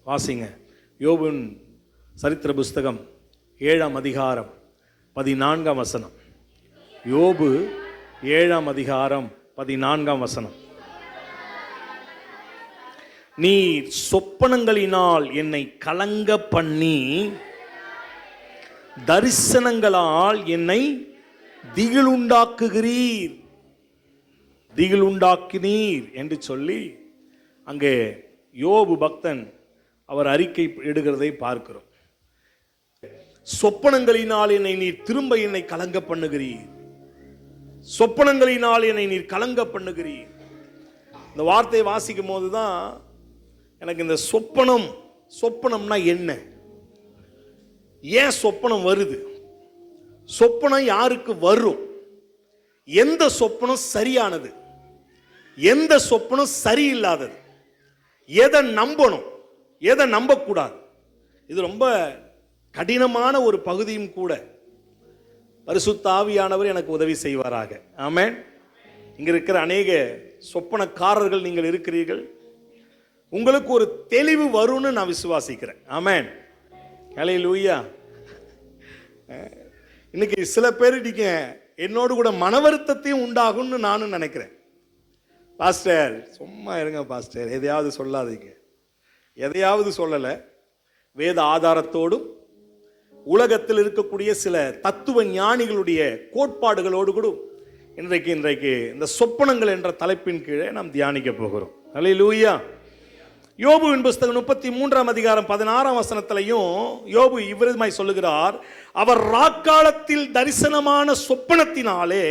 வாசிங்க. யோபுவின் சரித்திர புஸ்தகம் 7ஆம் அதிகாரம் 14ஆம் வசனம். யோபு 7ஆம் அதிகாரம் 14ஆம் வசனம். நீ சொப்பனங்களினால் என்னை கலங்க பண்ணி தரிசனங்களால் என்னை திகிலுண்டாக்கினீர் என்று சொல்லி அங்கே யோபு பக்தன் அவர் அறிக்கை இடுகிறதை பார்க்கிறோம். சொப்பனங்களினால் என்னை நீர் திரும்ப என்னை கலங்க பண்ணுகிறீர், சொப்பனங்களினால் என்னை நீர் கலங்க பண்ணுகிறீர். இந்த வார்த்தையை வாசிக்கும் போதுதான் எனக்கு இந்த சொப்பனம்னா என்ன, ஏன் சொப்பனம் வருது, சொப்பனம் யாருக்கு வரும், எந்த சொப்பனம் சரியானது, எந்த சொப்பனம் சரியில்லாதது, எதை நம்பணும், எதை நம்பக்கூடாது. இது ரொம்ப கடினமான ஒரு பகுதியும் கூட. பரிசுத்த ஆவியானவர் எனக்கு உதவி செய்வாராக. ஆமென். இங்க இருக்கிற அநேக சொப்பனக்காரர்கள் நீங்கள் இருக்கிறீர்கள், உங்களுக்கு ஒரு தெளிவு வரும்னு நான் விசுவாசிக்கிறேன். ஆமென். ஹல்லேலூயா. இன்னைக்கு சில பேர் நீங்க என்னோடு கூட மன வருத்தத்தையும் உண்டாகும்னு நானும் நினைக்கிறேன். பாஸ்டர் சும்மா இருங்க பாஸ்டர், எதையாவது சொல்லாதீங்க. எதையாவது சொல்லலை, வேத ஆதாரத்தோடும் உலகத்தில் இருக்கக்கூடிய சில தத்துவ ஞானிகளுடைய கோட்பாடுகளோடு கூட இன்றைக்கு இந்த சொப்பனங்கள் என்ற தலைப்பின் கீழே நாம் தியானிக்க போகிறோம். ஹல்லேலூயா. யோபுவின் புஸ்தகம் 33ஆம் அதிகாரம் 16ஆம் வசனத்திலையும் யோபு இவ்விதமாய் சொல்லுகிறார், அவர் ராக்காலத்தில் தரிசனமான சொப்பனத்தினாலே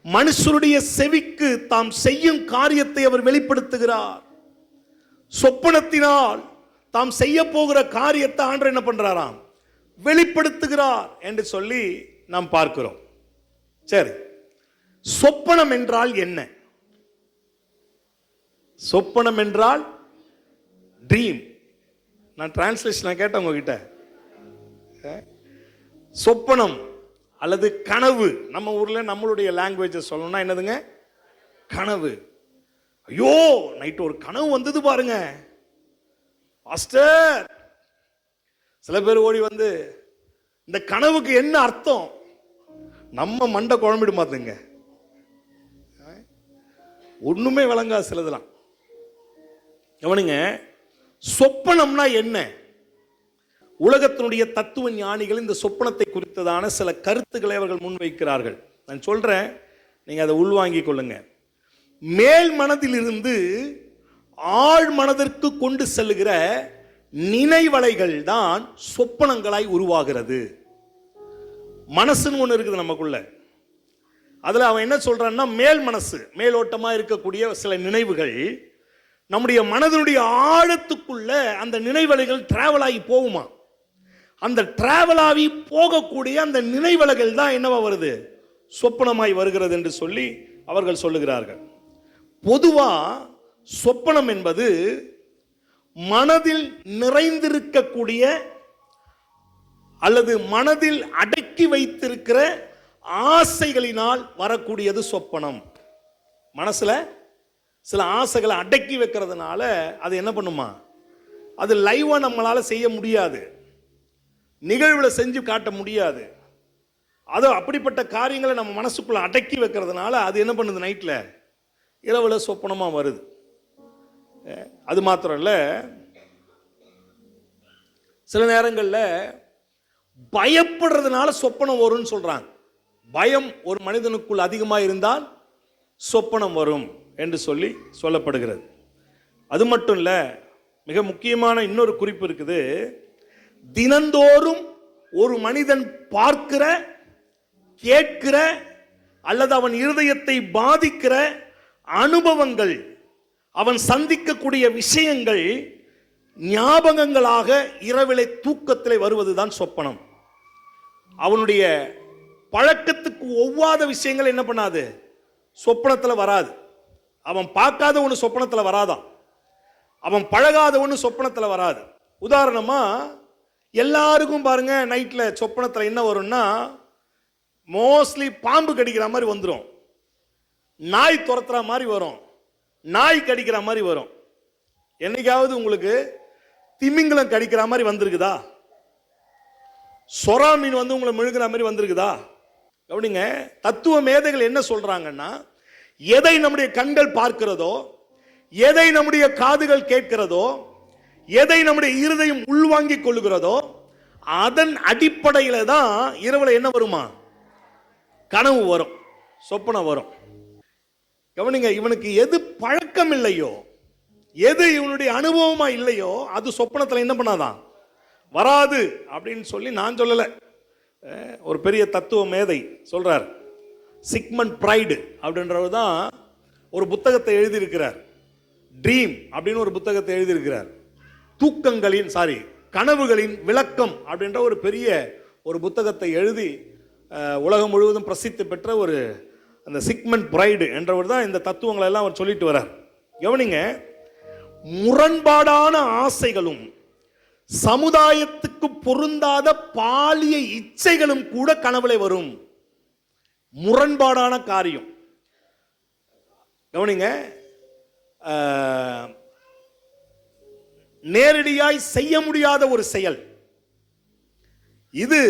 மனுஷருடைய செவிக்கு தாம் செய்யும் காரியத்தை அவர் வெளிப்படுத்துகிறார். சொப்பனத்தினால் தாம் செய்ய போகிற காரியத்தை ஆண்டவர் என்ன பண்றாராம், வெளிப்படுத்துகிறார் என்று சொல்லி நாம் பார்க்கிறோம். சரி, சொப்பனம் என்றால் என்ன? சொப்பனம் என்றால் ட்ரீம். நான் டிரான்ஸ்லேஷன் கேட்டேன் உங்ககிட்ட. சொப்பனம் அல்லது கனவு, நம்ம ஊர்ல நம்மளுடைய லாங்குவேஜ் சொல்லணும்னா என்னதுங்க, கனவு. ஐயோ நைட்டு ஒரு கனவு வந்தது பாருங்க பாஸ்டர். சில பேர் ஓடி வந்து இந்த கனவுக்கு என்ன அர்த்தம், நம்ம மண்டை குழம்பிடு மாத்துங்க, ஒண்ணுமே விளங்கா சிலதெல்லாம். கவனிங்க, சொப்பனம்னா என்ன? உலகத்தினுடைய தத்துவ ஞானிகள் இந்த சொப்பனத்தை குறித்ததான சில கருத்துக்களை அவர்கள் முன்வைக்கிறார்கள். நான் சொல்றேன், நீங்க அதை உள்வாங்கிக் கொள்ளுங்க. மேல் மனதிலிருந்து ஆழ் மனதிற்கு கொண்டு செல்லுகிற நினைவலைகள் தான் சொப்பனங்களாய் உருவாகிறது. மனசுன்னு ஒன்று இருக்குது நமக்குள்ள. அதுல அவன் என்ன சொல்றான்னா, மேல் மனசு, மேலோட்டமா இருக்கக்கூடிய சில நினைவுகள் நம்முடைய மனதினுடைய ஆழத்துக்குள்ள அந்த நினைவலைகள் டிராவல் ஆகி போகுமா. அந்த டிராவல் ஆகி போகக்கூடிய அந்த நினைவலைகள் தான் என்னவா வருது, சொப்பனமாய் வருகிறது என்று சொல்லி அவர்கள் சொல்லுகிறார்கள். பொதுவா சொப்பனம் என்பது மனதில் நிறைந்திருக்கக்கூடிய அல்லது மனதில் அடக்கி வைத்திருக்கிற ஆசைகளினால் வரக்கூடியது சொப்பனம். மனசுல சில ஆசைகளை அடக்கி வைக்கிறதுனால அது என்ன பண்ணுமா, அது லைவா நம்மளால செய்ய முடியாது, நிகழ்வுல செஞ்சு காட்ட முடியாது. அது அப்படிப்பட்ட காரியங்களை நம்ம மனசுக்குள்ள அடக்கி வைக்கிறதுனால அது என்ன பண்ணுது, நைட்ல இரவுல சொப்பனமா வருது. அது மாத்திரம் இல்ல, சில நேரங்களில் பயப்படுறதுனால சொப்பனம் வரும்னு சொல்றாங்க. பயம் ஒரு மனிதனுக்குள் அதிகமாக இருந்தால் சொப்பனம் வரும் என்று சொல்லி சொல்லப்படுகிறது. அது மட்டும் இல்ல, மிக முக்கியமான இன்னொரு குறிப்பு இருக்குது. தினந்தோறும் ஒரு மனிதன் பார்க்கிற, கேட்கிற அல்லது அவன் இருதயத்தை பாதிக்கிற அனுபவங்கள், அவன் சந்திக்கக்கூடிய விஷயங்கள் ஞாபகங்களாக இரவிலே தூக்கத்திலே வருவதுதான் சொப்பனம். அவனுடைய பழக்கத்துக்கு ஒவ்வாத விஷயங்கள் என்ன பண்ணாது, சொப்பனத்தில் வராது. அவன் பார்க்காத ஒன்று சொப்பனத்தில் வராதான், அவன் பழகாத ஒன்று சொப்பனத்தில் வராது. உதாரணமா எல்லாருக்கும் பாருங்க, நைட்ல சொப்பனத்தில் என்ன வரும்னா, மோஸ்ட்லி பாம்பு கடிக்கிற மாதிரி வந்துடும், நாய் துரத்துற மாதிரி வரும், நாய் கடிக்கிற மாதிரி வரும். என்னைக்காவது உங்களுக்கு திமிங்கலம் கடிக்கிற மாதிரி வந்திருக்குதா? சொரா மீன் வந்து உங்களை முழுகிற மாதிரி வந்திருக்குதா? கவனிங்க, தத்துவ மேதைகள் என்ன சொல்றாங்கன்னா, எதை நம்முடைய கண்கள் பார்க்கிறதோ, எதை நம்முடைய காதுகள் கேட்கிறதோ, எதை நம்முடைய இருதயம் உள்வாங்கிக் கொள்ளுகிறதோ, அதன் அடிப்படையில தான் இரவுல என்ன வருமா? கனவு வரும், சொப்பனம் வரும். கவனிங்க, இவனுக்கு எது பழக்கம் இல்லையோ, எது இவனுடைய அனுபவமா இல்லையோ, அது சொப்பனத்தில் என்ன பண்ணாதான் வராது அப்படின்னு சொல்லி நான் சொல்லலை. ஒரு பெரிய தத்துவ மேதை சொல்றார், சிக்மண்ட் ஃப்ராய்டு அப்படின்றவர் தான் ஒரு புத்தகத்தை எழுதியிருக்கிறார். ட்ரீம் அப்படின்னு ஒரு புத்தகத்தை எழுதியிருக்கிறார். கனவுகளின் விளக்கம் அப்படின்ற ஒரு பெரிய ஒரு புத்தகத்தை எழுதி உலகம் முழுவதும் பிரசித்தி பெற்ற ஒரு அந்த சிக்மண்ட் ஃப்ராய்டு என்றவர் தான் இந்த தத்துவங்களை எல்லாம் அவர் சொல்லிட்டு வரார். கவனிங்க, முரண்பாடான ஆசைகளும் சமுதாயத்துக்கு பொருந்தாத பாலிய இச்சைகளும் கூட கனவுல வரும். முரண்பாடான காரியம். கவனிங்க, நேரடியாய் செய்ய முடியாத ஒரு செயல் இது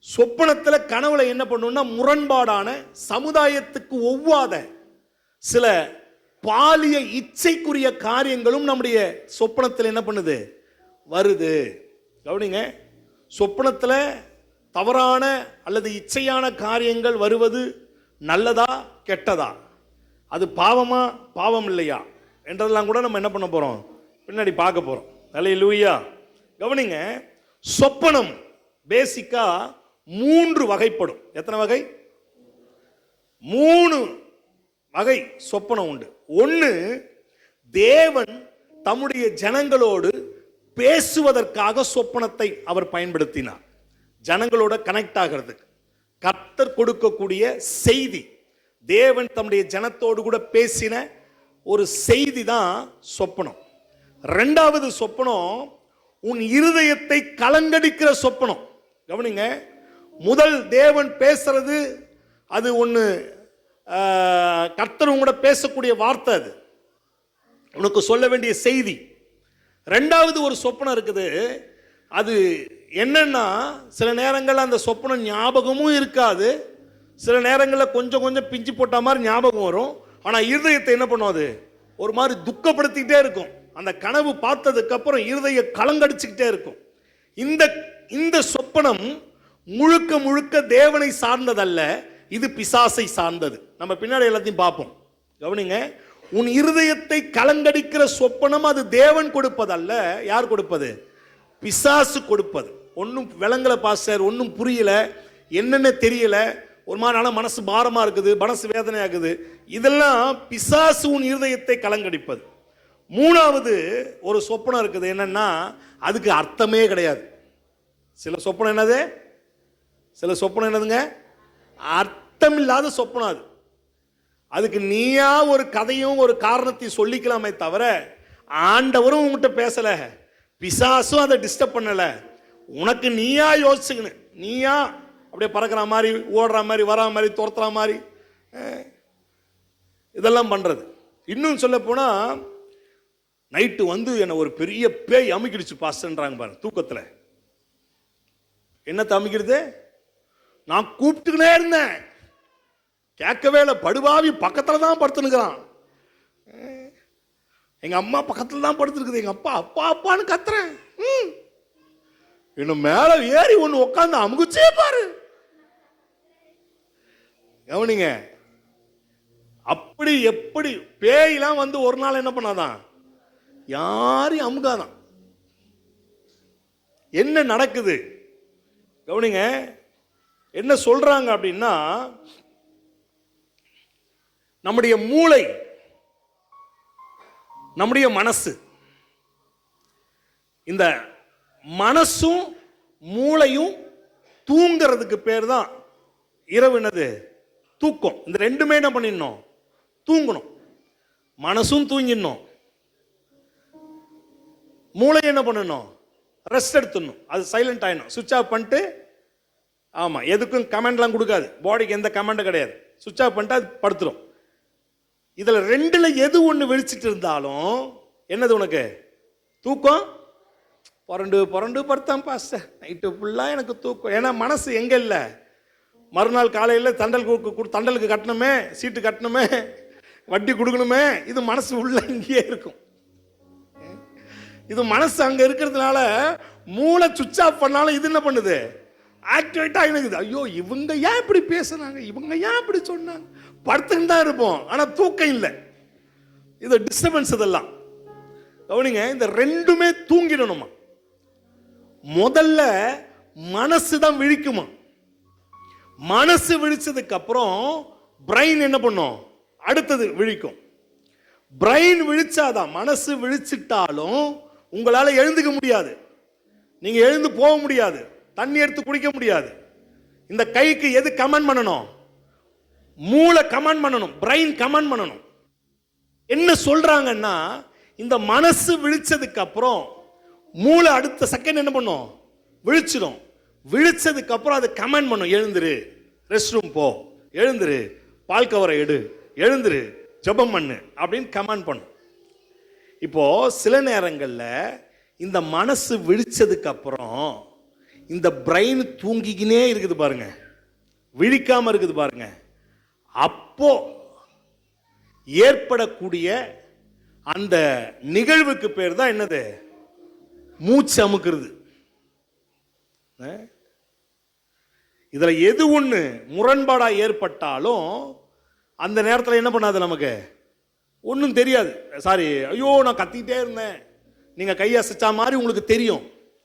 சொப்பனத்தில் கனவுல என்ன பண்ணும்னா, முரண்பாடான சமுதாயத்துக்கு ஒவ்வாத சில பாலிய இச்சைக்குரிய காரியங்களும் நம்முடைய சொப்பனத்தில் என்ன பண்ணுது? வருது. கவனிங்க, சொப்பனத்தில் தவறான அல்லது இச்சையான காரியங்கள் வருவது நல்லதா கெட்டதா, அது பாவமா பாவம் இல்லையா என்றதெல்லாம் கூட நம்ம என்ன பண்ண போறோம்? பின்னாடி பார்க்க போறோம். அல்லேலூயா. கவனிங்க, சொப்பனம் பேசிக்கா 3 வகைப்படும். எத்தனை வகை? 3 வகை சொப்பனம் உண்டு. ஒன்று, தேவன் தம்முடைய ஜனங்களோடு பேசுவதற்காக சொப்பனத்தை அவர் பயன்படுத்தினார். ஜனங்களோட கனெக்ட் ஆகிறதுக்கு கர்த்தர் கொடுக்கக்கூடிய செய்தி, தேவன் தம்முடைய ஜனத்தோடு கூட பேசின ஒரு செய்தி தான் சொப்பனம். 2வது சொப்பனம் உன் இருதயத்தை கலங்கடிக்கிற சொப்பனம். கவனிங்க, முதல் தேவன் பேசுறது அது ஒன்று, கர்த்தர் உங்களோட பேசக்கூடிய வார்த்தை, அது உனக்கு சொல்ல வேண்டிய செய்தி. 2வது ஒரு சொப்பனம் இருக்குது. அது என்னன்னா, சில நேரங்களில் அந்த சொப்பனம் ஞாபகமும் இருக்காது, சில நேரங்களில் கொஞ்சம் கொஞ்சம் பிஞ்சு போட்ட மாதிரி ஞாபகம் வரும். ஆனால் இருதயத்தை என்ன பண்ணும்? அது ஒரு மாதிரி துக்கப்படுத்திக்கிட்டே இருக்கும். அந்த கனவு பார்த்ததுக்கு அப்புறம் இருதய கலங்கடிச்சுக்கிட்டே இருக்கும். இந்த சொப்பனம் முழுக்க முழுக்க தேவனை சார்ந்ததல்ல, இது பிசாசை சார்ந்தது. நம்ம பின்னாடி எல்லாத்தையும் பார்ப்போம். கவனிங்க, உன் இருதயத்தை கலங்கடிக்கிற சொப்பனம் அது தேவன் கொடுப்பதல்ல. யார் கொடுப்பது? பிசாசு கொடுப்பது. ஒன்றும் விளங்கல பாஸ்டர், ஒன்றும் புரியல, என்னென்ன தெரியல, ஒரு மாதிரி மனசு பாரமா இருக்குது, மனசு வேதனை ஆகுது, இதெல்லாம் பிசாசு உன் இருதயத்தை கலங்கடிப்பது. 3வது ஒரு சொப்பனம் இருக்குது. என்னன்னா, அதுக்கு அர்த்தமே கிடையாது. சில சொப்பனம் என்னது? சில சொப்பனம் என்னதுங்க? அர்த்தம் இல்லாத சொப்பனம். அது அதுக்கு நீயா ஒரு கதையும் ஒரு காரணத்தையும் சொல்லிக்கலாமே தவிர, ஆண்டவரும் உங்ககிட்ட பேசல, பிசாசும் அதை டிஸ்டர்ப் பண்ணல. உனக்கு நீயா யோசிச்சுக்கணும், நீயா அப்படியே பறக்கிற மாதிரி, ஓடுற மாதிரி, வரா மாதிரி, துரத்துற மாதிரி இதெல்லாம் பண்றது. இன்னும் சொல்ல போனா, நைட்டு வந்து என்ன ஒரு பெரிய பேய் அமுக்கிடுச்சு பாஸ்டர்ன்றாங்க பாருங்க தூக்கத்தில். என்னத்தை அமுக்கிறது? நான் கூப்பிட்டுக்கினே இருந்தேன், கேட்கவே இல்லை. படுபாவி பக்கத்தில் தான் படுத்துனுக்கிறான். எங்க அம்மா பக்கத்தில் தான் படுத்துருக்குது. எங்க அப்பா அப்பா அப்பான்னு கத்துறேன். இன்னும் மேல ஏறி ஒன்று உட்காந்து அமுகுச்சே பாரு. கவனிங்க, அப்படி எப்படி பேயெல்லாம் வந்து ஒரு நாள் என்ன பண்ணாதான்? யாரையும் அமுகாதான். என்ன நடக்குது? கவனிங்க, என்ன சொல்றாங்க அப்படின்னா, நம்முடைய மூளை, நம்முடைய மனசு, இந்த மனசும் மூளையும் தூங்கிறதுக்கு பேர் தான் இரவு என்னது? தூக்கம். இந்த ரெண்டுமே என்ன பண்ணிடணும்? தூங்கணும். மனசும் தூங்கிடணும், மூளை என்ன பண்ணணும்? ரெஸ்ட் எடுத்துடணும். அது சைலண்ட் ஆயிடணும், சுவிட்ச் ஆஃப் பண்ணிட்டு. ஆமா, எதுக்கும் கமெண்ட்லாம் கொடுக்காது, பாடிக்கு எந்த கமெண்டும் கிடையாது. சுவிட்ச் ஆஃப் பண்ணிட்டு அது படுத்துரும். இதுல ரெண்டுல எது ஒன்று வெளிச்சிட்டு இருந்தாலும் என்னது உனக்கு? தூக்கம் புரண்டு புரண்டு படுத்தான் பாஸ்டர், நைட்டு ஃபுல்லாக எனக்கு தூக்கம். ஏன்னா மனசு எங்கே இல்லை, மறுநாள் காலையில் தண்டலுக்கு கட்டணுமே, சீட்டு கட்டணுமே, வட்டி கொடுக்கணுமே, இது மனசு உள்ள இங்கேயே இருக்கும். இது மனசு அங்கே இருக்கிறதுனால மூளை சுவிட்ச் ஆஃப் பண்ணாலும் இது என்ன பண்ணுது, ஆக்டிவேட் ஆகினுக்குது. ஐயோ இவங்க ஏன் இப்படி பேசுனாங்க, இவங்க ஏன் இப்படி சொன்னாங்க, படுத்துன்னு தான் இருப்போம், ஆனால் தூக்கம் இல்லை. இது டிஸ்டர்பன்ஸ். இதெல்லாம் கவனிங்க, இந்த ரெண்டுமே தூங்கிடணுமா. முதல்ல மனசு தான் விழிக்குமா. மனசு விழிச்சதுக்கு அப்புறம் பிரெயின் என்ன பண்ணும், அடுத்தது விழிக்கும். பிரெயின் விழிச்சாதான், மனசு விழிச்சிட்டாலும் உங்களால எழுந்துக்க முடியாது, நீங்க எழுந்து போக முடியாது, தண்ணி எடுத்து குடிக்க முடியாது. இந்த கைக்கு எது கமெண்ட் பண்ணணும், மூளை கமெண்ட் பண்ணணும், பிரெயின் கமெண்ட் பண்ணணும். என்ன சொல்றாங்கன்னா, இந்த மனசு விழிச்சதுக்கு அப்புறம் மூளை அடுத்த செகண்ட் என்ன பண்ணும், விழிச்சிடும். விழிச்சதுக்கு அப்புறம் அது கமெண்ட் பண்ணும், எழுந்துரு, ரெஸ்ட் ரூம் போ, எழுந்துரு, பால் கவரை எடு, எழுந்துரு, ஜெபம் பண்ணு அப்படின்னு கமெண்ட் பண்ணும். இப்போ சில நேரங்களில் இந்த மனசு விழிச்சதுக்கு அப்புறம் இந்த பிரெயின் தூங்கிக்கினே இருக்குது பாருங்க, விழிக்காம இருக்குது பாருங்க. அப்போ ஏற்படக்கூடிய அந்த நிகழ்வுக்கு பேர் தான் என்னது, மூச்சு அமுக்கிறது. இதுல எது ஒண்ணு முரண்பாடா ஏற்பட்டாலும் அந்த நேரத்தில் என்ன பண்ணாது, நமக்கு ஒன்றும் தெரியாது. சாரி, ஐயோ நான் கத்திக்கிட்டே இருந்தேன், நீங்க கையை அசைச்சா மாதிரி உங்களுக்கு தெரியும்,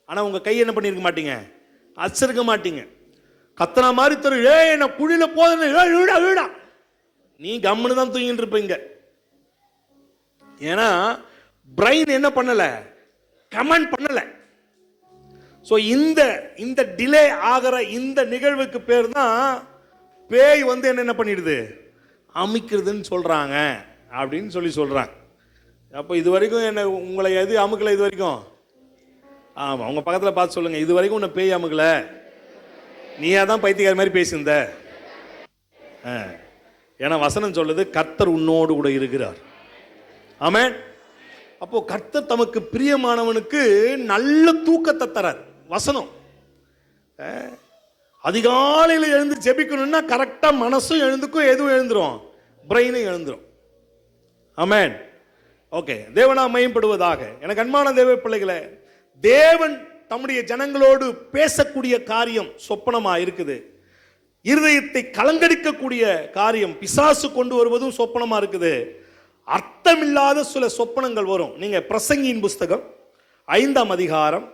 ஆனா உங்க கையை என்ன பண்ணிருக்க மாட்டீங்க, அசைருக்க மாட்டீங்க. கத்தனா மாதிரி தெரியும், ஏய் நான் குழியில போதுன்னு, நீ கம்முன்னு தான் தூங்கிட்டு இருப்பீங்க. ஏன்னா பிரெயின் என்ன பண்ணல, கமெண்ட் பண்ணல. ஸோ இந்த டிலே ஆகிற இந்த நிகழ்வுக்கு பேர் தான் பேய் வந்து என்ன பண்ணிடுது, அமுக்கிறதுன்னு சொல்றாங்க அப்படின்னு சொல்றாங்க. அப்போ இது வரைக்கும் என்ன உங்களை எது அமுக்கல இது வரைக்கும்? ஆமாம், உங்க பக்கத்தில் பார்த்து சொல்லுங்க, இது வரைக்கும் உன்னை பேய் அமுக்கல, நீயா தான் பைத்தியக்கார மாதிரி பேசியிருந்த. ஏன்னா வசனம் சொல்லுது, கர்த்தர் உன்னோடு கூட இருக்கிறார். ஆமென். அப்போ கர்த்தர் தமக்கு பிரியமானவனுக்கு நல்ல தூக்கத்தை தரார். வசனம் அதிகாலையில் எழுந்து ஜெபிக்கணும்னா கரெக்டா மனசும் எழுந்துக்கும், எதுவும் எழுந்துரும், பிரெயினும் எழுந்துரும். ஆமென். ஓகே, தேவனா மகிமைப்படுவதாக. எனக்கு அன்பான தேவ பிள்ளைகளே, தேவன் தம்முடைய ஜனங்களோடு பேசக்கூடிய காரியம் சொப்பனமா இருக்குது. இருதயத்தை கலங்கடிக்கக்கூடிய காரியம் பிசாசு கொண்டு வருவதும் சொப்பனமா இருக்குது. அர்த்தமில்லாத சில சொப்பனங்கள் வரும். நீங்க பிரசங்கியின் புஸ்தகம் 5ஆம் அதிகாரம்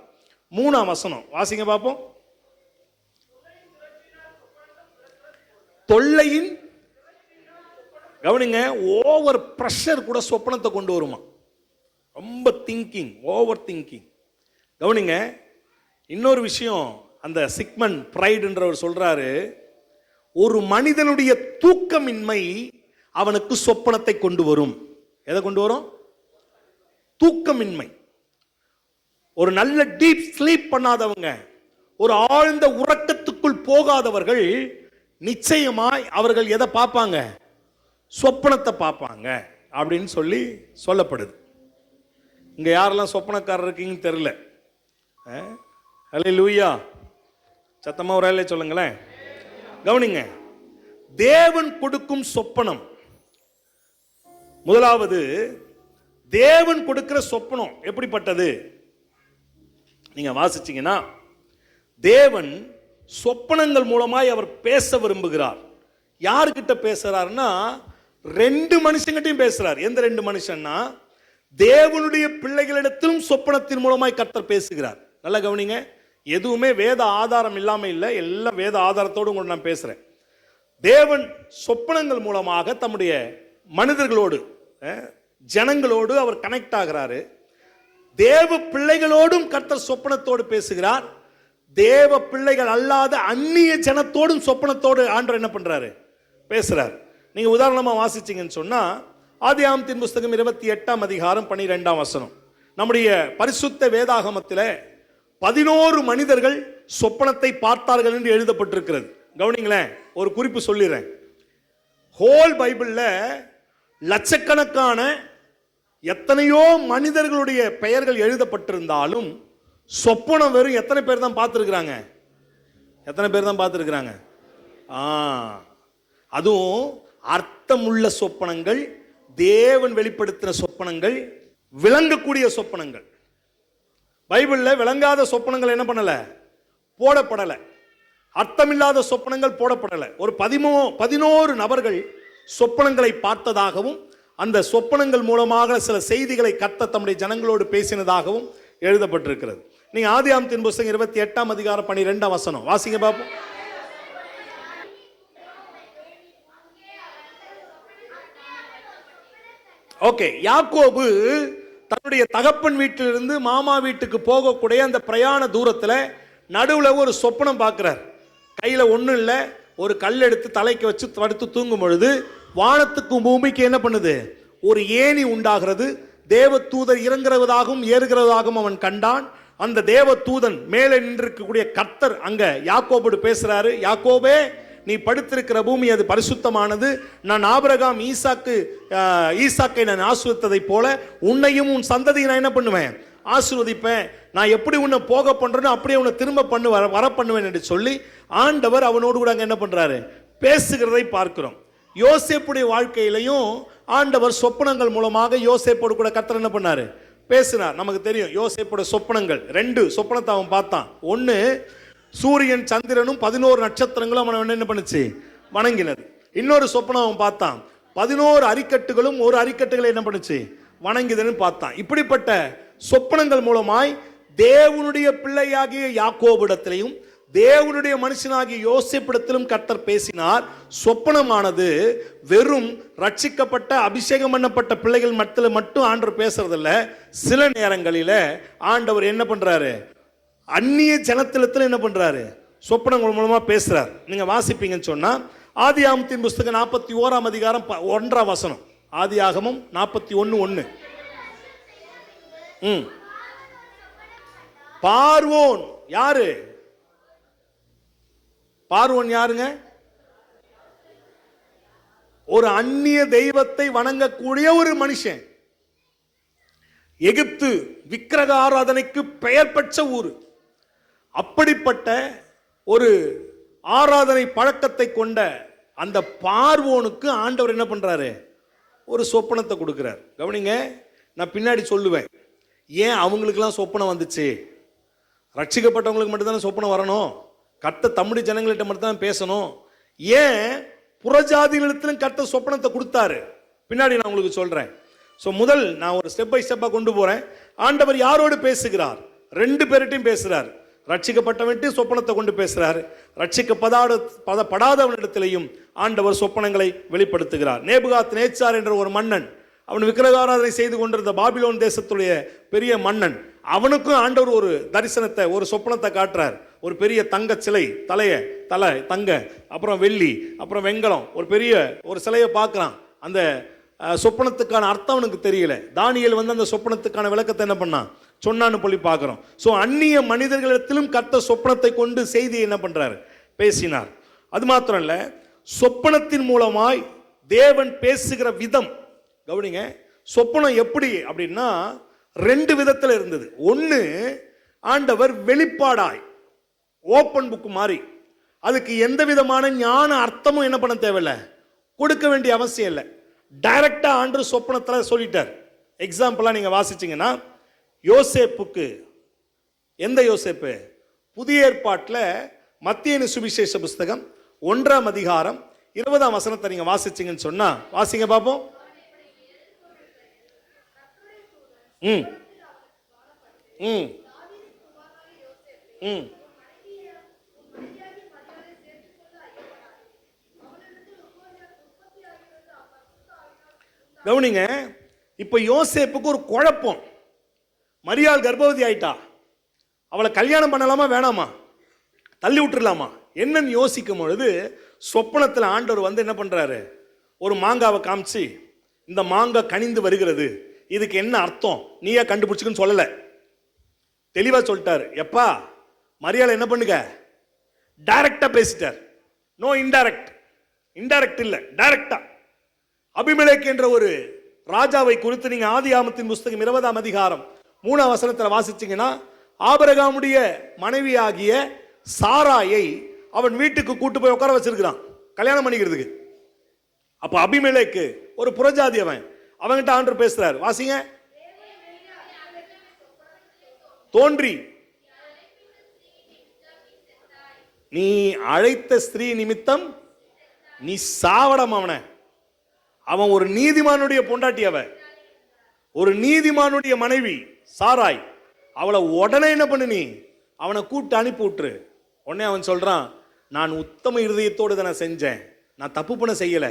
3ஆம் வசனம் வாசிங்க பார்ப்போம். தொல்லையின், கவனிங்க, ஓவர் பிரஷர் கூட சொப்பனத்தை கொண்டு வருமா. ரொம்ப திங்கிங், ஓவர் திங்கிங். கவனிங்க, இன்னொரு விஷயம், அந்த சிக்மன் பிரைடுன்றவர் சொல்றாரு, ஒரு மனிதனுடைய தூக்கமின்மை அவனுக்கு சொப்பனத்தை கொண்டு வரும். எதை கொண்டு வரும்? தூக்கமின்மை. ஒரு நல்ல டீப் ஸ்லீப் பண்ணாதவங்க, ஒரு ஆழ்ந்த உறக்கத்துக்குள் போகாதவர்கள் நிச்சயமாய் அவர்கள் எதை பார்ப்பாங்க, சொப்பனத்தை பார்ப்பாங்க அப்படின்னு சொல்லப்படுது. இங்க யாரெல்லாம் சொப்பனக்காரர் இருக்கீங்கன்னு தெரியல. அல்லேலூயா, சத்தமா ஒரு ஆளே சொல்லுங்களேன். கவனிங்க, தேவன் கொடுக்கும் சொப்பனம். முதலாவது, தேவன் கொடுக்கிற சொப்பனம் எப்படிப்பட்டது? நீங்க வாசிச்சீங்கன்னா, தேவன் சொப்பனங்கள் மூலமாய் அவர் பேச விரும்புகிறார். யாருக்கிட்ட பேசுறாருன்னா, 2 மனுஷங்கிட்டையும் பேசுறார். எந்த 2 மனுஷன்னா, தேவனுடைய பிள்ளைகளிடத்திலும் சொப்பனத்தின் மூலமாய் கர்த்தர் பேசுகிறார். நல்லா கவனிங்க, எதுவுமே வேத ஆதாரம் இல்லாம இல்லை, எல்லாம் வேத ஆதாரத்தோடு கூட நான் பேசுறேன். தேவன் சொப்பனங்கள் மூலமாக தம்முடைய மனிதர்களோடு, ஜனங்களோடு அவர் கனெக்ட் ஆகிறாரு. தேவ பிள்ளைகளோடும் கர்த்தர் சொப்பனத்தோடு பேசுகிறார். தேவ பிள்ளைகள் அல்லாத அந்நிய ஜனத்தோடும் சொப்பனத்தோடு ஆண்டவர் என்ன பண்றாரு, பேசுறார். நீங்க உதாரணமா வாசிச்சீங்கன்னு சொன்னா, ஆதியாகமத்தின் புஸ்தகம் 28ஆம் அதிகாரம் 12ஆம் வசனம், நம்முடைய பரிசுத்த வேதாகமத்தில் 11 மனிதர்கள் சொப்பனத்தை பார்த்தார்கள் என்று எழுதப்பட்டிருக்கிறது. கவனிங்களேன், ஒரு குறிப்பு சொல்லிடுறேன். ஹோல் பைபிள்ல லட்சக்கணக்கான எத்தனையோ மனிதர்களுடைய பெயர்கள் எழுதப்பட்டிருந்தாலும் சொப்பனம் வெறும் எத்தனை பேர் தான் பார்த்துருக்குறாங்க? எத்தனை பேர் தான் பார்த்துருக்குறாங்க? அதுவும் அர்த்தமுள்ள சொப்பனங்கள், தேவன் வெளிப்படுத்தின சொப்பனங்கள், விளங்கக்கூடிய சொப்பனங்கள். பைபிளில் விளங்காத சொப்பனங்கள் என்ன பண்ணல? போடப்படலை. அர்த்தமில்லாத சொப்பனங்கள் போடப்படலை. ஒரு 11 நபர்கள் சொப்பனங்களை பார்த்ததாகவும் அந்த சொப்பனங்கள் மூலமாக சில செய்திகளை கர்த்தர் தம்முடைய ஜனங்களோடு பேசினதாகவும் எழுதப்பட்டிருக்கிறது. நீங்க ஆதியாகமத்தின் புத்தகம் 28ஆம் அதிகாரம் 12ஆம் வசனம் வாசிங்க பாப்போம். ஓகே, யாக்கோபு தன்னுடைய தகப்பன் வீட்டிலிருந்து மாமா வீட்டுக்கு போகக்கூடிய அந்த பிரயாண தூரத்தில் நடுவில் ஒரு சொப்பனம் பார்க்கிறார். கையில் ஒன்றும் இல்லை, ஒரு கல் எடுத்து தலைக்கு வச்சு படுத்து தூங்கும் பொழுது வானத்துக்கும் பூமிக்கு என்ன பண்ணுது? ஒரு ஏணி உண்டாகிறது. தேவ தூதர் இறங்குறதாகவும் ஏறுகிறதாகவும் அவன் கண்டான். அந்த தேவ தூதன் மேலே நின்றிருக்கக்கூடிய கர்த்தர் அங்க யாக்கோபோடு பேசுறாரு. யாக்கோபே, நீ படுத்திருக்கிற பூமி அது பரிசுத்தமானது. நான் ஆபிரகாம் ஈசாக்கை நான் ஆசீர்வதித்ததை போல உன்னையும் உன் சந்ததியை நான் என்ன பண்ணுவேன்? ஆசீர்வதிப்பேன். நான் எப்படி உன்னை போக பண்றேன்னு அப்படியே உன்னை திரும்ப வர பண்ணுவேன் என்று சொல்லி ஆண்டவர் அவனோடு கூட அங்க என்ன பண்றாரு? பேசுகிறதை பார்க்கிறோம். யோசேப்புடைய வாழ்க்கையிலையும் ஆண்டவர் சொப்பனங்கள் மூலமாக யோசேப்போடு கூட கர்த்தர் என்ன பண்ணாரு? பேசினார். நமக்கு தெரியும் யோசேப்போட சொப்பனங்கள். 2 சொப்பனத்தை அவன் பார்த்தான். ஒன்று, சூரியன் சந்திரனும் 11 நட்சத்திரங்களும் அவன் என்ன பண்ணுச்சு? வணங்கினது. இன்னொரு சொப்பனம் அவன் பார்த்தான். 11 அரிக்கட்டுகளும் ஒரு அரிக்கட்டுகளை என்ன பண்ணுச்சு? வணங்கிதுன்னு பார்த்தான். இப்படிப்பட்ட சொப்பனங்கள் மூலமாய் தேவனுடைய பிள்ளையாகிய யாக்கோபிடத்திலையும் தேவனுடைய மனுஷனாகிய யோசேப்பிடத்திலும் கர்த்தர் பேசினார். சொப்பனமானது வெறும் ரட்சிக்கப்பட்ட அபிஷேகம் பண்ணப்பட்ட பிள்ளைகள் மட்டும் ஆண்டவர் பேசுறதில்ல. சில நேரங்களில் ஆண்டவர் என்ன பண்றாரு? அந்நிய ஜனத்திலத்தில் என்ன பண்றாரு? சொப்பனங்கள் மூலமா பேசுறார். நீங்க வாசிப்பீங்கன்னு சொன்னா ஆதியாகமத்தின் புத்தகம் 41ஆம் அதிகாரம் 1ஆம் வசனம். ஆதியாகமம் 41:1. பார்வோன் யாரு? பார்வோன் யாருங்க? ஒரு அந்நிய தெய்வத்தை வணங்கக்கூடிய ஒரு மனுஷன். எகிப்து விக்கிரக ஆராதனைக்கு பெயர் பெற்ற ஊர். அப்படிப்பட்ட ஒரு ஆராதனை பழக்கத்தை கொண்ட அந்த பார்வோனுக்கு ஆண்டவர் என்ன பண்றாரு? ஒரு சொப்பனத்தை கொடுக்கிறார். கவனிங்க, நான் பின்னாடி சொல்லுவேன் ஏன் அவங்களுக்கெல்லாம் சொப்பனம் வந்துச்சு. ரட்சிக்கப்பட்டவங்களுக்கு மட்டும்தானே சொப்பனம் வரணும். கர்த்தர் தம்முடைய ஜனங்கள்கிட்ட மட்டும் தான் பேசணும். ஏன் புறஜாதிகளிடத்திலும் கர்த்தர் சொப்பனத்தை கொடுத்தாரு? பின்னாடி நான் உங்களுக்கு சொல்றேன். ஸோ முதல் நான் ஒரு ஸ்டெப் பை ஸ்டெப்பாக கொண்டு போறேன். ஆண்டவர் யாரோடு பேசுகிறார்? 2 பேர்கிட்டையும் பேசுறார். ரட்சிக்கப்பட்டவன்ட்டு சொப்பனத்தை கொண்டு பேசுறாரு. ரட்சிக்கப்படாதவனிடத்திலையும் ஆண்டவர் சொப்பனங்களை வெளிப்படுத்துகிறார். நேபுகாத் நேச்சார் என்ற ஒரு மன்னன், அவன் விக்கிரகாராதனை செய்து கொண்டிருந்த பாபிலோன் தேசத்துடைய பெரிய மன்னன், அவனுக்கும் ஆண்டவர் ஒரு தரிசனத்தை, ஒரு சொப்பனத்தை காட்டுறார். ஒரு பெரிய தங்க சிலை, தலை தங்க, அப்புறம் வெள்ளி, அப்புறம் வெங்கலம், ஒரு பெரிய ஒரு சிலையை பார்க்குறான். அந்த சொப்பனத்துக்கான அர்த்தம் அவனுக்கு தெரியல. தானியேல் வந்து அந்த சொப்பனத்துக்கான விளக்கத்தை என்ன பண்ணான்? சொன்னான்னு சொல்லி பார்க்குறோம். ஸோ அந்நிய மனிதர்களிடத்திலும் கர்த்தர் சொப்பனத்தை கொண்டு செய்தியை என்ன பண்றாரு? பேசினார். அது மாத்திரம் இல்ல, சொப்பனத்தின் மூலமாய் தேவன் பேசுகிற விதம் கவனிங்க. சொப்பனம் எப்படி அப்படின்னா 2 விதத்தில் இருந்தது. ஒன்று, ஆண்டவர் வெளிப்பாடாய் ஓப்பன் புக் மாதிரி, அதுக்கு எந்த விதமான ஞான அர்த்தமும் என்ன பண்ண தேவையில்லை, கொடுக்க வேண்டிய அவசியம் இல்லை. டைரக்டா ஆண்டவர் சொப்பனத்தில் சொல்லிட்டார். எக்ஸாம்பிளா நீங்க வாசிச்சீங்கன்னா, யோசேப்புக்கு, எந்த யோசேப்பு? புதிய ஏற்பாட்டில் மத்தேயு சுவிசேஷ புஸ்தகம் 1ஆம் அதிகாரம் 20ஆம் வசனத்தை நீங்க வாசிச்சீங்கன்னு சொன்னா வாசிங்க பாப்போம். ம் ம் ம் கவனிங்க. இப்ப யோசேப்புக்கு ஒரு குழப்பம். மரியாள் கர்ப்பவதி ஆயிட்டா, அவளை கல்யாணம் பண்ணலாமா வேணாமா, தள்ளி விட்டுலாமா என்னன்னு யோசிக்கும் பொழுது சொப்பனத்தில் ஆண்டவர் வந்து என்ன பண்றாரு? ஒரு மாங்காவை காமிச்சு, இந்த மாங்காய் கனிந்து வருகிறது, இதுக்கு என்ன அர்த்தம் நீயே கண்டுபிடிச்சுக்குன்னு சொல்லல, தெளிவா சொல்லிட்டாரு. எப்பா மரியாள் என்ன பண்ணுங்க, டைரக்டா பேசிட்டார். No indirect. இன்டைரக்ட் இல்ல, டைரக்டா. அபிமெலேக்கு என்ற ஒரு ராஜாவை குறித்து நீங்க ஆதியாகமத்தின் புஸ்தகம் 20ஆம் அதிகாரம் 3ஆம் வசனத்தில் வாசிச்சீங்கன்னா, ஆபிரகாமுடைய மனைவியாகிய சாராயை அவன் வீட்டுக்கு கூட்டு போய் உட்கார வச்சிருக்கிறான் கல்யாணம் பண்ணிக்கிறதுக்கு. அப்ப அபிமெலேக்கு ஒரு புறஜாதி, அவன்கிட்ட ஆண்டவர் பேசுறார். வாசிங்க. தோன்றி நீ அழைத்த ஸ்திரீ நிமித்தம் நீ சாவடம். அவன் ஒரு நீதிமானுடைய பொண்டாட்டி, ஒரு நீதிமானுடைய மனைவி சாராய். அவளை உடனே என்ன பண்ணு, நீ அவனை கூப்பிட்டு அனுப்பி விட்டுரு. உடனே அவன் சொல்றான், நான் உத்தம இருதயத்தோடு இதை நான் செஞ்சேன், நான் தப்பு பண்ண செய்யல.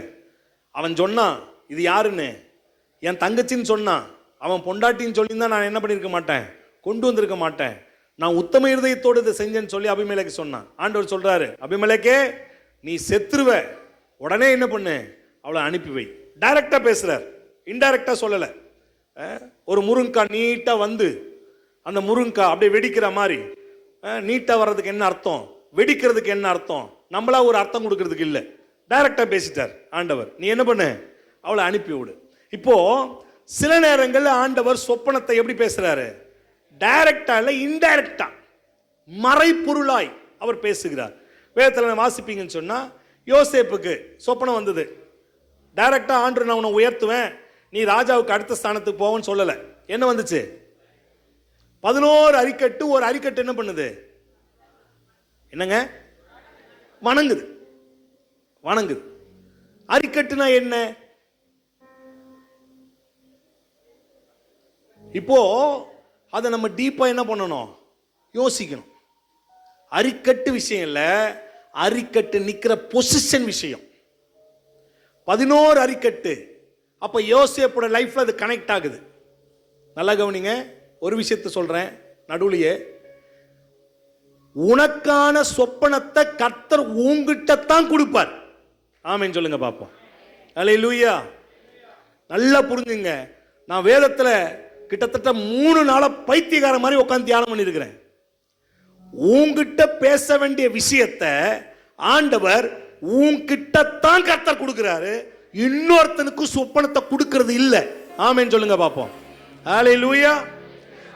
அவன் சொன்னான் இது யாருன்னு, என் தங்கச்சின்னு சொன்னான். அவன் பொண்டாட்டின்னு சொல்லியிருந்தா நான் என்ன பண்ணியிருக்க மாட்டேன், கொண்டு வந்திருக்க மாட்டேன். நான் உத்தம இருதயத்தோடு இதை செஞ்சேன்னு சொல்லி அபிமெலேக்கு சொன்னான். ஆண்டவர் சொல்றாரு, அபிமெலேக்கே நீ செத்துருவ, உடனே என்ன பண்ணு, அவளை அனுப்பி வை. டைரக்டா பேசுறார், இன்டைரக்டா சொல்லல. ஒரு முருங்கக்காய் நீட்டா வந்து அந்த முருங்கக்காய் அப்படியே வெடிக்கிற மாதிரி, நீட்டா வர்றதுக்கு என்ன அர்த்தம், வெடிக்கிறதுக்கு என்ன அர்த்தம், நம்மளா ஒரு அர்த்தம் கொடுக்கறதுக்கு இல்லை. டைரக்டா பேசிட்டார் ஆண்டவர், நீ என்ன பண்ணு, அவளை அனுப்பி விடு. இப்போ சில நேரங்கள்ல ஆண்டவர் சொப்பனத்தை எப்படி பேசுறாரு, டைரக்டா இல்ல இன்டைரக்டா, மறைபொருளாய் அவர் பேசுகிறார். வேதத்தில் வாசிப்பீங்கன்னு சொன்னா, யோசேப்புக்கு சொப்பனம் வந்தது. டைரக்டா ஆண்டவர் நான் உன்னை உயர்த்துவேன், நீ ராஜாவுக்கு அடுத்த ஸ்தானத்துக்கு போவன்னு சொல்லல. என்ன வந்துச்சு, 11 அரிக்கட்டு. ஒரு அரிக்கட்டு என்ன பண்ணுது, என்னங்க, வணங்குது. வணங்குது. அரிக்கட்டுனா என்ன? இப்போ அதை நம்ம டீப்பா என்ன பண்ணணும், யோசிக்கணும். அரிக்கட்டு விஷயம் இல்ல, அரிக்கட்டு நிக்கிற பொசிஷன் விஷயம். 11 அரிக்கட்டு. அப்ப யோசேப்போட லைஃப்ல அது கனெக்ட் ஆகுது. நல்லா கவனிங்க, ஒரு விஷயத்தை சொல்றேன் நடுவுலையே. உனக்கான சொப்பனத்தை கர்த்தர் உங்கிட்ட தான் கொடுப்பார். ஆமென் சொல்லுங்க பாப்போம். அல்லேலூயா. நல்லா புரிஞ்சுங்க. நான் வேதத்துல கிட்டத்தட்ட 3 நாளா பைத்தியக்கார மாதிரி உட்கார்ந்து தியானம் பண்ணிருக்கிறேன். உன்கிட்ட பேச வேண்டிய விஷயத்தை ஆண்டவர் உன்கிட்ட தான் கர்த்தர் கொடுக்கிறாரு, இன்னொருத்தனுக்கு சொப்பனத்தை கொடுக்கிறது இல்ல. ஆமென் சொல்லுங்க பாப்போம். அல்லேலூயா.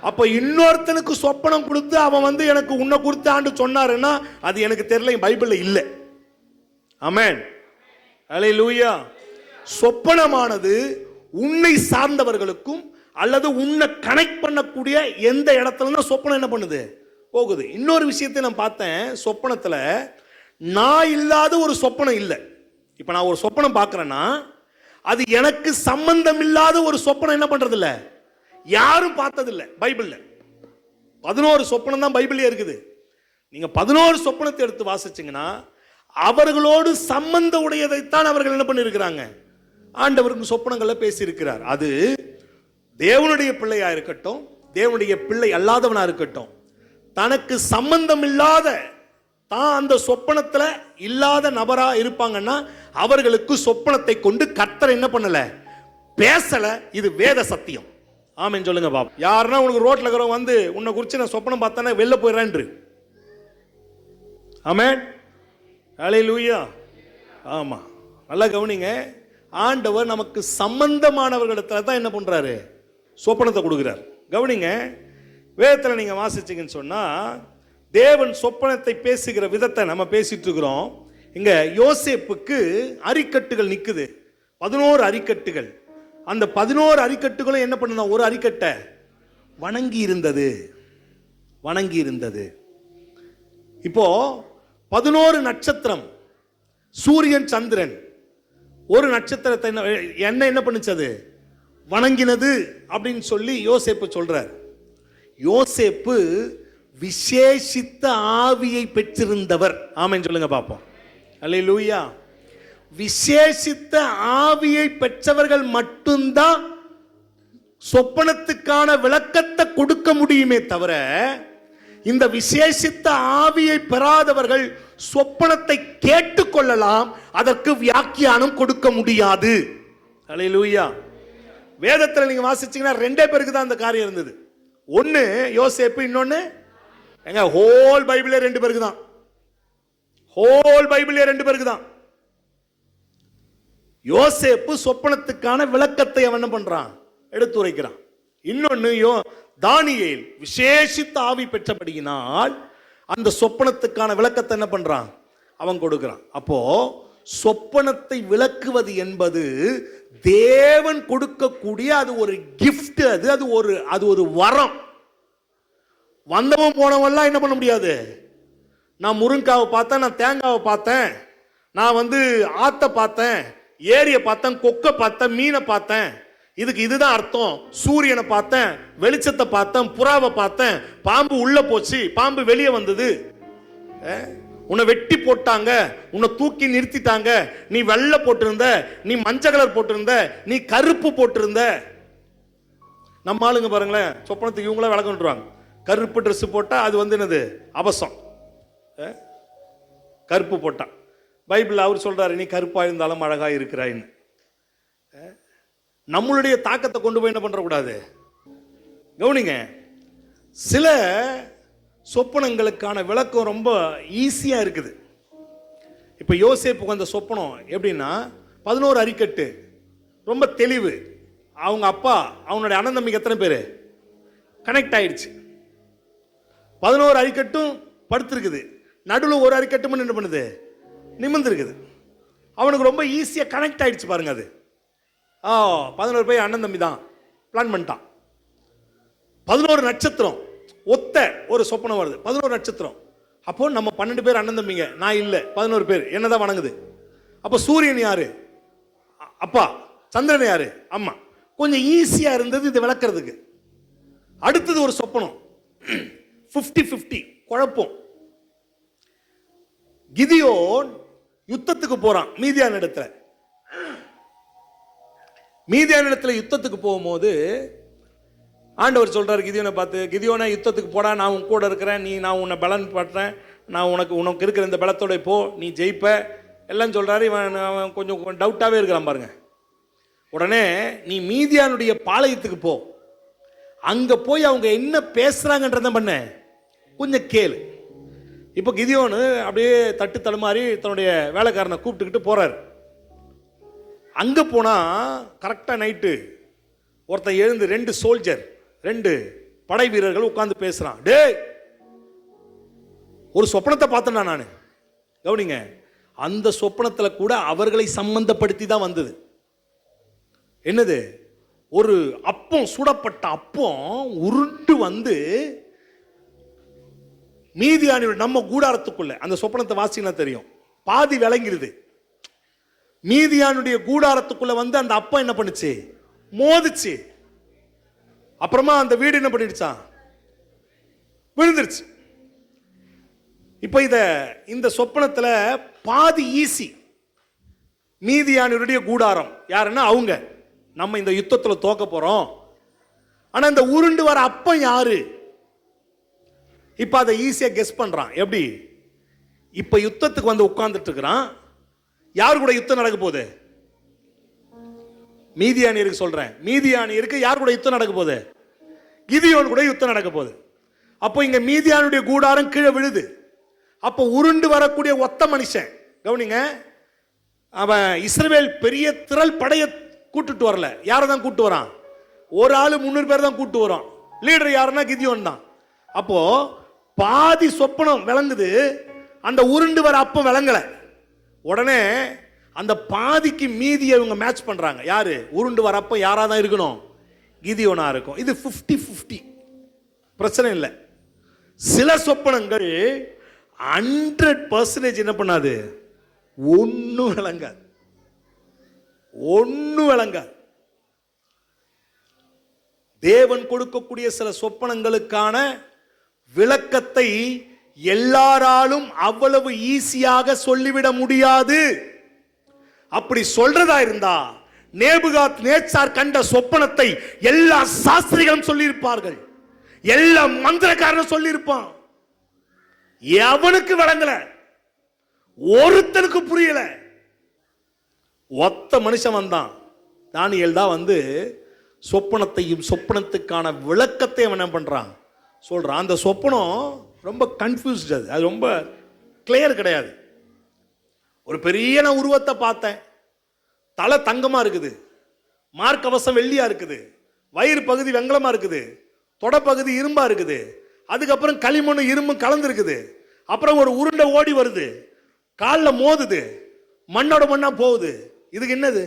அப்ப இன்னொருத்தனுக்கு சொப்பனம் கொடுத்து அவன் வந்து எனக்கு உன்னை கொடுத்து ஆண்டு சொன்னாருன்னா அது எனக்கு தெரியல, பைபிள்ல இல்ல. ஆமென். அல்லேலூயா. சொப்பனமானது உன்னை சார்ந்தவர்களுக்கும் அல்லது உன்னை கனெக்ட் பண்ணக்கூடிய எந்த இடத்துல சொப்பனம் என்ன பண்ணுது, போகுது. இன்னொரு விஷயத்தை நான் பார்த்தேன் சொப்பனத்துல, நான் இல்லாத ஒரு சொப்பனம் இல்லை. இப்ப நான் ஒரு சொப்பனம் பார்க்கிறேன்னா அது எனக்கு சம்பந்தம் இல்லாத ஒரு சொப்பனம் என்ன பண்றது இல்ல, யாரும் பார்த்தது இல்ல. பைபிள்ல 11 சொப்பனம் தான் பைபிள்ல இருக்குது. நீங்க 11 சொப்பனத்தை எடுத்து வாசிச்சீங்கன்னா அவர்களோடு சம்பந்த உடையதைத்தான் அவர்கள் என்ன பண்ணிருக்கிறாங்க, ஆண்டவருக்கு சொப்பனங்களை பேசி இருக்கிறார். அது தேவனுடைய பிள்ளையா இருக்கட்டும், தேவனுடைய பிள்ளை அல்லாதவனா இருக்கட்டும், தனக்கு சம்பந்தம் இல்லாத தான் அந்த சொப்பனத்துல இல்லாத நபரா இருப்பாங்கன்னா அவர்களுக்கு சொப்பனத்தை கொண்டு கர்த்தர் என்ன பண்ணல, பேசல. இது வேத சத்தியம். ஆமென் சொல்லுங்க பாப்பா. யாருன்னா உனக்கு ரோட்ல இருக்கிறவங்க வந்து உன்னை குறிச்சு நான் சொப்பனம் பார்த்தானே வெளில போயிடுறேன். ஆமென். அல்லேலூயா. ஆமா, நல்லா கவனிங்க. ஆண்டவர் நமக்கு சம்பந்தமானவர்களிடத்துல தான் என்ன பண்றாரு, சொப்பனத்தை கொடுக்கிறார். கவனிங்க, வேதத்தில் நீங்க வாசிச்சீங்கன்னு சொன்னா தேவன் சொப்பனத்தை பேசுகிற விதத்தை நம்ம பேசிட்டு இருக்கிறோம். இங்க யோசேப்புக்கு அரிக்கட்டுகள் நிக்குது, 11 அரிக்கட்டுகள். அந்த 11 அரிக்கட்டுகளும் என்ன பண்ணுனா, ஒரு அரிக்கட்டை வணங்கி இருந்தது, வணங்கி இருந்தது. இப்போ 11 நட்சத்திரம், சூரியன் சந்திரன், ஒரு நட்சத்திரத்தை என்ன பண்ணுச்சது, வணங்கினது அப்படின்னு சொல்லி யோசேப்பு சொல்றார். யோசேப்பு விசேஷித்த ஆவியை பெற்றிருந்தவர். ஆமென் சொல்லுங்க பாப்போம். அல்லேலூயா. விசேஷித்த ஆவியை பெற்றவர்கள் மட்டும்தான் சொப்பனத்துக்கான விளக்கத்தை கொடுக்க முடியுமே தவிர இந்த விசேஷித்த ஆவியை பெறாதவர்கள் சொப்பனத்தை கேட்டுக்கொள்ளலாம், அதற்கு வியாக்கியானம் கொடுக்க முடியாது. அல்லேலூயா. வேதத்தில் நீங்க வாசிச்சீங்கன்னா 2 பேருக்கு தான் அந்த காரியம் இருந்தது. ஒன்னு யோசேப்பு, இன்னொன்னு எங்க ஹோல் பைபிளே 2 பேருக்கு தான். ஹோல் பைபிளே 2 பேருக்கு தான். யோசேப்பு சொப்பனத்துக்கான விளக்கத்தை அவன் என்ன பண்றான், எடுத்து உரைக்கிறான். இன்னொன்னு தானியேல் விசேஷித்த ஆவி பெற்றபடியினால் அந்த சொப்பனத்துக்கான விளக்கத்தை என்ன பண்றான், அவன் கொடுக்கிறான். அப்போ சொப்பனத்தை விளக்குவது என்பது தேவன் கொடுக்கக்கூடிய அது ஒரு கிஃப்ட், அது ஒரு வரம். வந்தவன் போனவன்லாம் என்ன பண்ண முடியாது. நான் முருங்காவை பார்த்தேன், நான் தேங்காவை பார்த்தேன், நான் ஆத்த பார்த்தேன், ஏரியை பார்த்தேன், கொக்கை பார்த்தேன், மீனை பார்த்தேன், இதுதான் அர்த்தம். சூரியனை பார்த்தேன், வெளிச்சத்தை பார்த்தேன், புறாவை பார்த்தேன், பாம்பு உள்ள போச்சு, பாம்பு வெளியே வந்தது, உன்னை வெட்டி போட்டாங்க, உன்னை தூக்கி நிறுத்திட்டாங்க, நீ வெள்ளை போட்டிருந்த, நீ மஞ்சள் கலர் போட்டிருந்த, நீ கருப்பு போட்டிருந்த. நம்ம ஆளுங்க பாருங்களேன், சொப்பனத்துக்கு இவங்கள விளக்கணுவாங்க. கருப்பு ட்ரெஸ் போட்டா அது என்னது, அபசம். கருப்பு போட்டான். பைபிள் அவர் சொல்றாரு, நீ கருப்பா இருந்தாலும் அழகா இருக்கிறாயின்னு. நம்மளுடைய தாக்கத்தை கொண்டு போய் என்ன பண்ற கூடாது. கவனிங்க, சில சொப்பனங்களுக்கான விளக்கம் ரொம்ப ஈஸியா இருக்குது. இப்ப யோசேப்புக்கு அந்த சொப்பனம் எப்படின்னா, 11 அரிக்கட்டு, ரொம்ப தெளிவு. அவங்க அப்பா அவனுடைய அண்ணன் தம்பிக்கு எத்தனை பேரு கனெக்ட் ஆயிடுச்சு. 11 அரிக்கட்டும் படுத்திருக்குது, நடுவில் ஒரு அரிக்கட்டும் என்ன பண்ணுது, நிமிர்ந்திருக்குது. அவனுக்கு ரொம்ப ஈஸியா கனெக்ட் ஆயிடுச்சு பாருங்க. அது 11 பேர் அண்ணன் தம்பி தான் பிளான் பண்ணிட்டான். 11 நட்சத்திரம் ஒத்த ஒரு சொப்பனம் வருது, 11 நட்சத்திரம். அப்போ நம்ம 12 பேர் அண்ணன் தம்பிங்க, நான் இல்லை, 11 பேர் என்னதான் வணங்குது. அப்போ சூரியன் யாரு, அப்பா. சந்திரன் யாரு, அம்மா. கொஞ்சம் ஈஸியா இருந்தது இதை விளக்குறதுக்கு. அடுத்தது ஒரு சொப்பனம் 50-50 குழப்பம். கிதியோன் யுத்தத்துக்கு போறான் மீதியான இடத்துல. மீதியான இடத்துல யுத்தத்துக்கு போகும்போது ஆண்டவர் சொல்றாரு கிதியோனை பார்த்து, கிதியோனை யுத்தத்துக்கு போடா, நான் உன் கூட இருக்கிறேன், நான் உன்னை பலன் படுறேன், நான் உனக்கு இருக்கிற இந்த பலத்தோட போ, நீ ஜெயிப்ப எல்லாம் சொல்றாரு. அவன் கொஞ்சம் டவுட்டாவே இருக்கிறான் பாருங்க. உடனே நீ மீதியானுடைய பாளையத்துக்கு போ, அங்க போய் அவங்க என்ன பேசுறாங்கன்றத பண்ண கொஞ்சம் கேளு. இப்போ கிதியோனு அப்படியே தட்டு தடுமாறி தன்னுடைய வேலைக்காரனை கூப்பிட்டுக்கிட்டு போறாரு. அங்க போனா கரெக்டா நைட்டு ஒருத்தன் எழுந்து 2 சோல்ஜர் 2 படை வீரர்கள் உட்கார்ந்து பேசுறான். டேய், ஒரு சொப்பனத்தை பார்த்தேன் நான். கவனிங்க, அந்த சொப்பனத்துல கூட அவர்களை சம்பந்தப்படுத்தி தான் வந்தது. என்னது, ஒரு அப்பம், சுடப்பட்ட அப்பம் உருண்டு மீதியானியோட நம்ம கூடாரத்துக்குள்ள, அந்த சொப்பனத்தை வாசினா தெரியும், பாதி விளங்கிருது. மீதியானுடைய கூடாரத்துக்குள்ள அந்த அப்பம் என்ன பண்ணுச்சு, மோதிச்சு. அப்புறமா அந்த வீடு என்ன பண்ணிடுச்சான், விழுந்துருச்சு. இப்ப இந்த சொப்பனத்துல பாதி ஈசி. மீதியானுடைய கூடாரம் யாருன்னா அவங்க, நம்ம இந்த யுத்தத்துல தோக்க போறோம். ஆனா இந்த உருண்டு வர அப்பம் யாரு, இப்ப அதை ஈஸியா கெஸ் பண்றான். எப்படி, இப்ப யுத்தத்துக்கு உட்கார்ந்துட்டு இருக்கிறான். யாரு கூட யுத்தம் நடக்க போகுது, மீதியானியருக்கு சொல்றேன், மீதியானியருக்கு யார் கூட யுத்தம் நடக்க போகுது, கிதியோன் கூட யுத்தம் நடக்க போகுது. அப்போ இங்க மீதியானுடைய கூடாரம் கீழே விழுது. அப்போ உருண்டு வரக்கூடிய ஒத்த மனுஷன், கவனிங்க, அவன் இஸ்ரவேல் பெரிய திரள் படைய கூட்டுட்டு வரல, யாரை தான் கூட்டு வரான், ஒரு ஆளு 300 பேர் தான் கூட்டு வரான். லீடர் யாருன்னா கிதியோன் தான். அப்போ பாதி சொப்பனம் விளங்குது, அந்த உருண்டு வர அப்பம் விளங்கல. உடனே அந்த பாதிக்கு மீதியை இவங்க மேட்ச் பண்றாங்க. யாரு, உருண்டு வரப்ப யாரா தான் இருக்கணும், கிதியோனா இருக்கும். இது 50-50 பிரச்சனை இல்லை. சில சொப்பனங்கள் 100% என்ன பண்ணாது, ஒன்னும் விளங்காது, ஒன்னும் விளங்காது. தேவன் கொடுக்கக்கூடிய சில சொப்பனங்களுக்கான விளக்கத்தை எல்லாராலும் அவ்வளவு ஈஸியாக சொல்லிவிட முடியாது. அப்படி சொல்றதா இருந்தா நேபுகாத் நேச்சார் கண்ட சொப்பனத்தை எல்லா சாஸ்திரிகளும் சொல்லியிருப்பார்கள், எல்லா மந்திரக்காரனும் சொல்லியிருப்பான். எவனுக்கு விளங்கல, ஒருத்தனுக்கு புரியல. ஒத்த மனுஷன் வந்தான், தானியேல் தான் சொப்பனத்தையும் சொப்பனத்துக்கான விளக்கத்தை அவன் என்ன பண்றான் சொல்றான். அந்த சொப்பனம் ரொம்ப கன்ஃபியூஸ்ட், அது ரொம்ப கிளியர் கிடையாது. ஒரு பெரிய நான் உருவத்தை பார்த்தேன், தலை தங்கமா இருக்குது, மார்க்கவசம் வெள்ளியா இருக்குது, வயிறு பகுதி வெங்கலமா இருக்குது, தொடப்பகுதி இரும்பா இருக்குது, அதுக்கப்புறம் களிமண்ணும் இரும்பும் கலந்து இருக்குது, அப்புறம் ஒரு உருண்டை ஓடி வருது, காலில் மோதுது, மண்ணோட மண்ணா போகுது. இதுக்கு என்னது?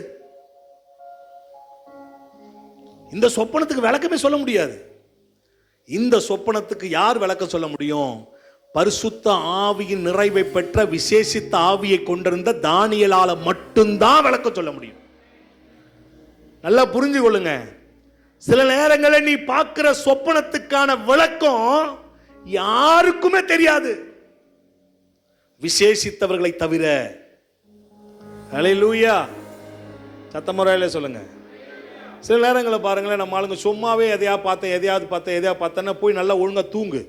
இந்த சொப்பனத்துக்கு விளக்கமே சொல்ல முடியாது. இந்த சொப்பனத்துக்கு யார் விளக்கம் சொல்ல முடியும்? பரிசுத்த ஆவியின் நிறைவை பெற்ற விசேஷித்த ஆவியை கொண்டிருந்த தானியேலால மட்டும்தான் விளக்கம் சொல்ல முடியும். நல்லா புரிஞ்சு கொள்ளுங்க. சில நேரங்களில் நீ பார்க்கிற சொப்பனத்துக்கான விளக்கம் யாருக்குமே தெரியாது, விசேஷித்தவர்களை தவிர. ஹல்லேலூயா. சத்தமுறையில சொல்லுங்க. சில நேரங்களை பாருங்களேன், நம்ம ஆளுங்க சும்மாவே எதையாவது பார்த்தேன்னா போய் நல்லா ஒழுங்கா தூங்கு.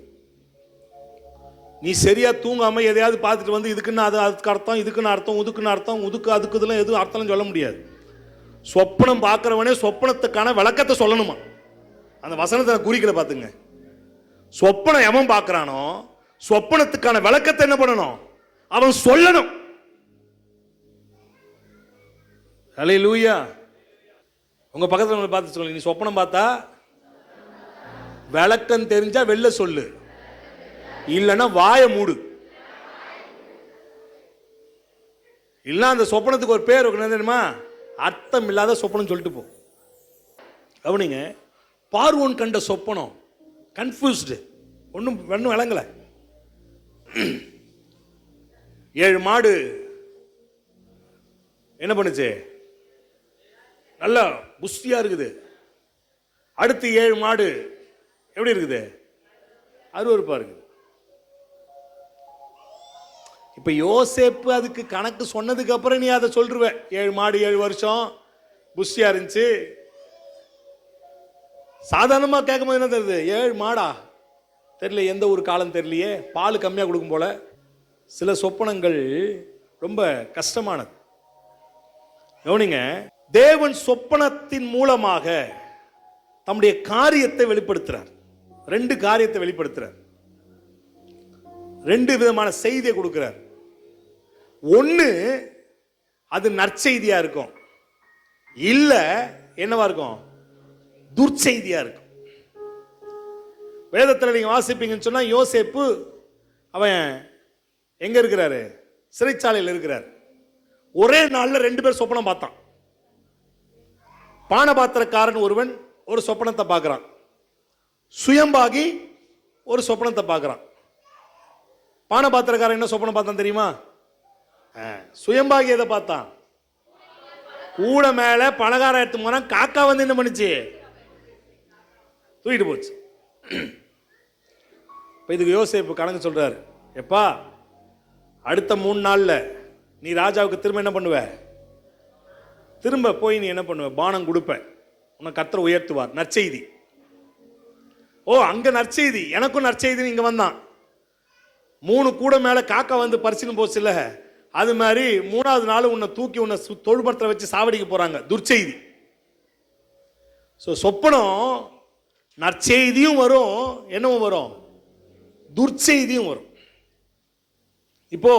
நீ சரியா தூங்காம எதையாவது பார்த்துட்டு வந்து இதுக்குன்னு அதுக்கு அர்த்தம், இதுக்குன்னு அர்த்தம், அதுக்கு இதெல்லாம் எதுவும் அர்த்தம் சொல்ல முடியாது. சொப்பனம் பார்க்கிறவனே சொப்பனத்துக்கான விளக்கத்தை சொல்லணுமா? அந்த வசனத்தை குறிக்கல பாத்துங்க. சொப்பனம் எவன் பார்க்கிறானோ சொப்பனத்துக்கான விளக்கத்தை என்ன பண்ணணும்? அவன் சொல்லணும். ஹல்லேலூயா. உங்க பக்கத்துல பார்த்து சொல்லுங்க, நீ சொப்பனம் பார்த்தா விளக்கம் தெரிஞ்சா வெளில சொல்லு, இல்லைன்னா வாய மூடு. இல்ல அந்த சொப்பனத்துக்கு ஒரு பேர் வைக்கணும் தெரியுமா? அர்த்தம் இல்லாத சொப்பனம் சொல்லிட்டு போ. கவனிங்க, பார்வோன் கண்ட சொப்பனம் கன்ஃபியூஸ்டு, ஒன்றும் விளங்கல. 7 மாடு என்ன பண்ணுச்சு? நல்லா புஷ்டியா இருக்குது. அடுத்து 7 மாடு எப்படி இருக்குது? அருவருப்பா இருக்குது. இப்ப யோசேப்பு அதுக்கு கணக்கு சொன்னதுக்கு அப்புறம் நீ அதை சொல்ற, 7 மாடு 7 வருஷம் புஷ்டியா இருந்துச்சு. சாதாரணமா கேட்கும் போது என்ன தெரியுது? 7 மாடா தெரியல, எந்த ஒரு காலம் தெரியலையே, பால் கம்மியா கொடுக்கும் போல. சில சொப்பனங்கள் ரொம்ப கஷ்டமானது. கவனிங்க, தேவன் சொப்பனத்தின் மூலமாக தம்முடைய காரியத்தை வெளிப்படுத்துறார். 2 காரியத்தை வெளிப்படுத்துறார், 2 விதமான செய்தியை கொடுக்கிறார். ஒன்னு அது நற்செய்தியா இருக்கும், இல்ல என்னவா இருக்கும்? துர்ச்செய்தியா இருக்கும். வேதத்தில் நீங்க வாசிப்பீங்கன்னு சொன்னா, யோசேப்பு அவன் எங்க இருக்கிறாரு? சிறைச்சாலையில் இருக்கிறார். ஒரே நாள்ல 2 பேர் சொப்பனம் பார்த்தான். பானபாத்திரக்காரன் ஒருவன் ஒரு சொப்பனத்தை பார்க்கிறான், சுயம்பாகி ஒரு சொப்பனத்தை பார்க்கிறான். பானபாத்திரக்காரன் என்ன சொப்பனம் பார்த்தான் தெரியுமா? சுயம்பாகி எதை பார்த்தான்? கூட மேல பலகாரம் எடுத்து போனான், காக்கா வந்து என்ன பண்ணுச்சு? தூக்கிட்டு போச்சு. இதுக்கு யோசேப்பு கணக்கு சொல்றாரு, எப்பா அடுத்த 3 நாள்ல நீ ராஜாவுக்கு திரும்ப என்ன பண்ணுவ? திரும்ப போய் நீ என்ன பண்ணுவ? பானம் கொடுப்ப, உன்னை கர்த்தர் உயர்த்துவார். நற்செய்தி. ஓ, அங்க நற்செய்தி, எனக்கும் நற்செய்தி. இங்க வந்தான் 3 கூட மேல காக்கா வந்து பறிச்சுன்னு போச்சு இல்ல, அது மாதிரி 3வது நாள் உன்னை தூக்கி உன்னை தொழுபடத்தை வச்சு சாவடிக்க போறாங்க. துர்ச்செய்தி. சொப்பனம் நற்செய்தியும் வரும், என்னவும் வரும்? துர்ச்செய்தியும் வரும். இப்போ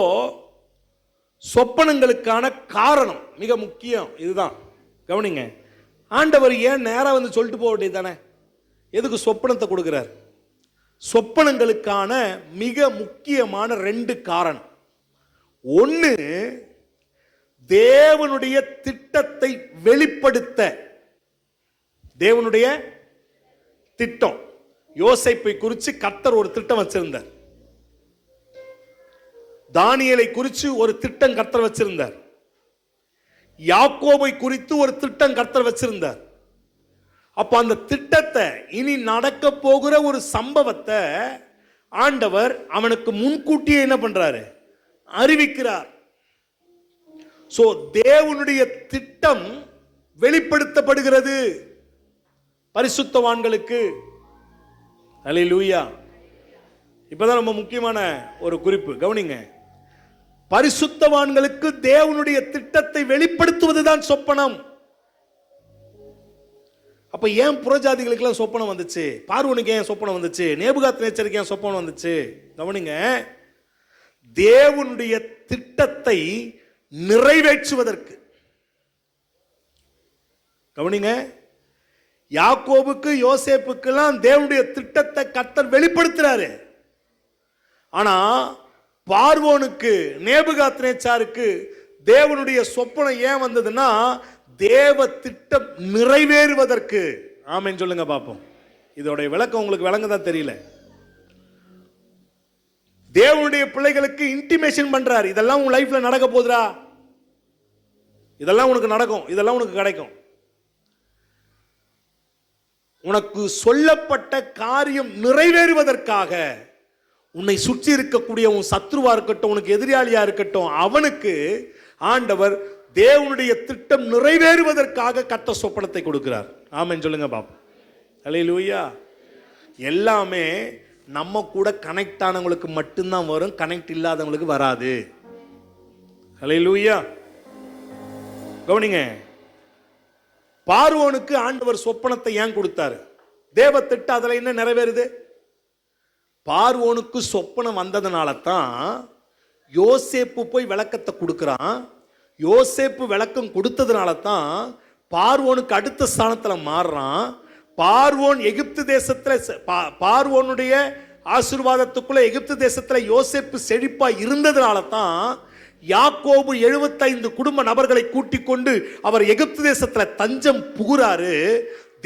சொப்பனங்களுக்கான காரணம் மிக முக்கியம். இதுதான் கவனிங்க. ஆண்டவர் ஏன் நேரா வந்து சொல்லிட்டு போக வேண்டியது தானே? எதுக்கு சொப்பனத்தை கொடுக்கிறார்? சொப்பனங்களுக்கான மிக முக்கியமான 2 காரணம். ஒன்று, தேவனுடைய திட்டத்தை வெளிப்படுத்த. தேவனுடைய திட்டம். யோசேப்பை குறித்து கர்த்தர் ஒரு திட்டம் வச்சிருந்தார். தானியேலை குறித்து ஒரு திட்டம் கர்த்தர் வச்சிருந்தார். யாக்கோபை குறித்து ஒரு திட்டம் கர்த்தர் வச்சிருந்தார். அப்ப அந்த திட்டத்தை, இனி நடக்க போகிற ஒரு சம்பவத்தை ஆண்டவர் அவனுக்கு முன்கூட்டியே என்ன பண்றாரு? அறிவிக்கிறார். சோ தேவனுடைய திட்டம் வெளிப்படுத்தப்படுகிறது பரிசுத்தவான்களுக்கு. ஹல்லேலூயா. இப்பதான் ரொம்ப முக்கியமான ஒரு குறிப்பு, கவனிங்க. பரிசுத்தவான்களுக்கு தேவனுடைய திட்டத்தை வெளிப்படுத்துவதுதான் சொப்பனம். அப்ப ஏன் புறஜாதிகளுக்கு எல்லாம் சொப்பனம் வந்துச்சு? பார்வோனுக்கு ஏன் சொப்பனம் வந்துச்சு? நேபுகாத்நேச்சருக்கு ஏன் சொப்பனம் வந்துச்சு? கவனிங்க, தேவனுடைய திட்டத்தை நிறைவேற்றுவதற்கு. கவனிங்க, யாக்கோபுக்கு யோசேப்புக்கெல்லாம் தேவனுடைய திட்டத்தை கர்த்தர் வெளிப்படுத்துறாரு. ஆனா பார்வோனுக்கு, நேபுகாத்நேச்சாருக்கு தேவனுடைய சொப்பனம் ஏன் வந்ததுன்னா தேவ திட்டம் நிறைவேறுவதற்கு. ஆமென் சொல்லுங்க பாப்போம். இதோட விளக்கம் உங்களுக்கு விளங்கதான் தெரியல. தேவனுடைய பிள்ளைகளுக்கு இன்டிமேஷன் பண்றாரு. இதெல்லாம் உன் லைஃப்ல நடக்க போகுதுடா, இதெல்லாம் உனக்கு நடக்கும், இதெல்லாம் உனக்கு கிடைக்கும். உனக்கு சொல்லப்பட்ட காரியம் நிறைவேறுவதற்காக உன்னை சுற்றி இருக்கக்கூடிய உன் சத்ருவா இருக்கட்டும், உனக்கு எதிராளியா இருக்கட்டும், அவனுக்கு ஆண்டவர் தேவனுடைய திட்டம் நிறைவேறுவதற்காக கர்த்தர் சொப்பனத்தை கொடுக்கிறார். ஆமென் சொல்லுங்க பாப்போம். அல்லேலூயா. எல்லாமே நம்ம கூட கனெக்ட் ஆனவங்களுக்கு மட்டும்தான் வரும், கனெக்ட் இல்லாதவங்களுக்கு வராது. அல்லேலூயா. கவனிங்க, பார்வோனுக்கு ஆண்டவர் சொப்பனத்தை ஏன் கொடுத்தாரு? தேவ திட்டம் அதுல என்ன நிறைவேறுது? பார்வோனுக்கு சொப்பனம் வந்ததுனால தான் யோசேப்பு போய் விளக்கத்தை கொடுக்கிறான். யோசேப்பு விளக்கம் கொடுத்ததுனால தான் பார்வோனுக்கு அடுத்த ஸ்தானத்துல மாறுறான். பார்வோன் எகிப்து தேசத்துல, பார்வோனுடைய ஆசீர்வாதத்துக்குள்ள எகிப்து தேசத்துல யோசேப்பு செழிப்பா இருந்ததுனால தான் யாக்கோபு 75 குடும்ப நபர்களை கூட்டிக் கொண்டு அவர் எகிப்து தேசத்துல தஞ்சம் புகுறாரு.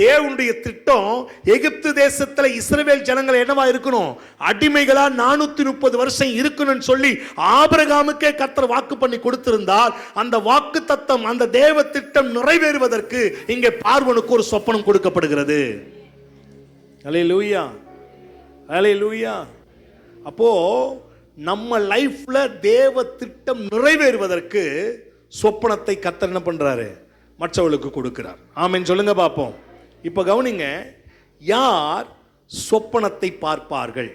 தேவனுடைய திட்டம் எகிப்து தேசத்துல இஸ்ரவேல் ஜனங்கள் என்னவா இருக்கணும்? அடிமைகளா 430 வருஷம் இருக்கணும்னு சொல்லி ஆபிரகாமுக்கே கர்த்தர் வாக்கு பண்ணி கொடுத்திருந்தால் அந்த வாக்கு தத்தம், அந்த தேவ திட்டம் நிறைவேறுவதற்கு இங்கே பார்வோனுக்கு ஒரு சொப்பனம் கொடுக்கப்படுகிறது. அல்லேலூயா, அல்லேலூயா. அப்போ நம்ம லைஃப்ல தேவ திட்டம் நிறைவேறுவதற்கு சொப்பனத்தை கர்த்தர் என்ன பண்றாரு? மற்றவர்களுக்கு கொடுக்கிறார். ஆமென் சொல்லுங்க பாப்போம். இப்ப கவனிங்க, யார் சொப்பனத்தை பார்ப்பார்கள்?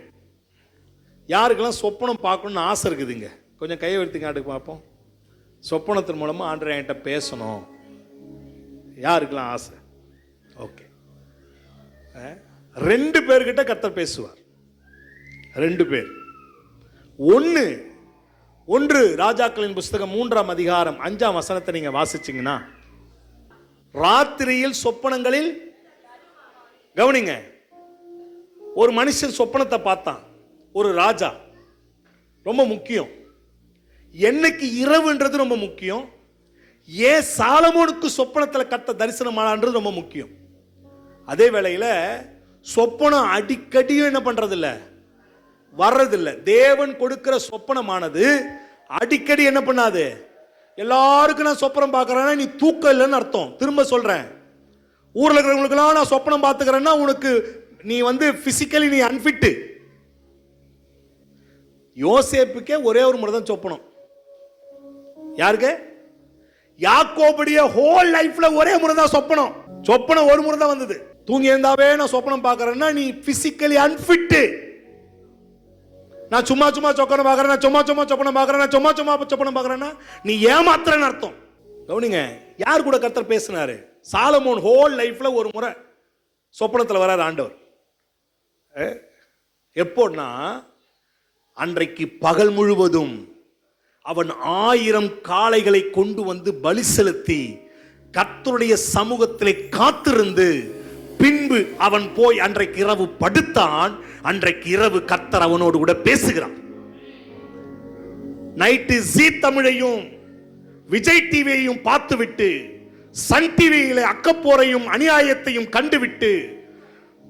யாருக்கெல்லாம் சொப்பனம் பார்க்கணும்னு ஆசை இருக்குதுங்க? கொஞ்சம் கையை எடுத்து காட்டு பார்ப்போம். சொப்பனத்தின் மூலமா ஆண்டவர் என்கிட்ட பேசணும், யாருக்கெல்லாம் ஆசை? ஓகே, 2 பேர்கிட்ட கர்த்தர் பேசுவார். 2 பேர். ஒன்று ராஜாக்களின் புஸ்தகம் 3ஆம் அதிகாரம் 5ஆம் வசனத்தை நீங்க வாசிச்சீங்கன்னா, ராத்திரியில் சொப்பனங்களில், கவனிங்க, ஒரு மனுஷன் சொப்பனத்தை பார்த்தான், ஒரு ராஜா. ரொம்ப முக்கியம். என்னைக்கு இரவுன்றது ரொம்ப முக்கியம். ஏன் சாலமோனுக்கு சொப்பனத்தில் கர்த்தர் தரிசனமானான்றது ரொம்ப முக்கியம். அதே வேளையில சொப்பனம் அடிக்கடியும் என்ன பண்றது இல்ல, வர்றதில்லை. தேவன் கொடுக்கிற சொப்பனமானது அடிக்கடி என்ன பண்ணாது. எல்லாருக்கும் நான் சொப்பனம் பார்க்கறேன்னா நீ தூக்கம் இல்லைன்னு அர்த்தம். திரும்ப சொல்றேன், ஊர்ல இருக்கிறவங்களுக்கெல்லாம் நான் சொப்பனம் பார்த்துக்கிறேன்னா உனக்கு நீ பிசிக்கலி நீ அன்ஃபிட். யோசேப்புக்கே ஒரே ஒரு முறை தான் சொப்பனம். யாருக்கு? யாக்கோபுடைய ஹோல் லைஃப்ல ஒரே முறை தான் சொப்பனம். சொப்பனம் ஒரு முறை தான் வந்தது. தூங்கி இருந்தாவே நான் சொப்பனம் பார்க்கறேன்னா நீ பிசிக்கலி அன்ஃபிட். நான் சும்மா சொப்பனம் பார்க்கறேன், நான் சும்மா சொப்பனம் பார்க்கறேன், நான் சும்மா சொப்பனம் பார்க்கறேன்னா நீ ஏமாத்துறன்னு அர்த்தம். கவனிங்க, யார் கூட கர்த்தர் பேசினாரு? சாலமோன் ஹோல் லைஃப்ல ஒரு முறை சொப்பனத்தில் வராரு ஆண்டவர். எப்போன்னா, அன்றைக்கு பகல் முழுவதும் அவன் 1000 காளைகளை கொண்டு வந்து பலி செலுத்தி கர்த்தருடைய சமூகத்திலே காத்திருந்து பின்பு அவன் போய் அன்றைக்கு இரவு படுத்தான். அன்றைக்கு இரவு கர்த்தர் அவனோடு கூட பேசுகிறான். நைட்டு ஜீ தமிழையும் விஜய் டிவியையும் பார்த்துவிட்டு, சன் டிவியில அக்கப்போரையும் அநியாயத்தையும் கண்டுவிட்டு,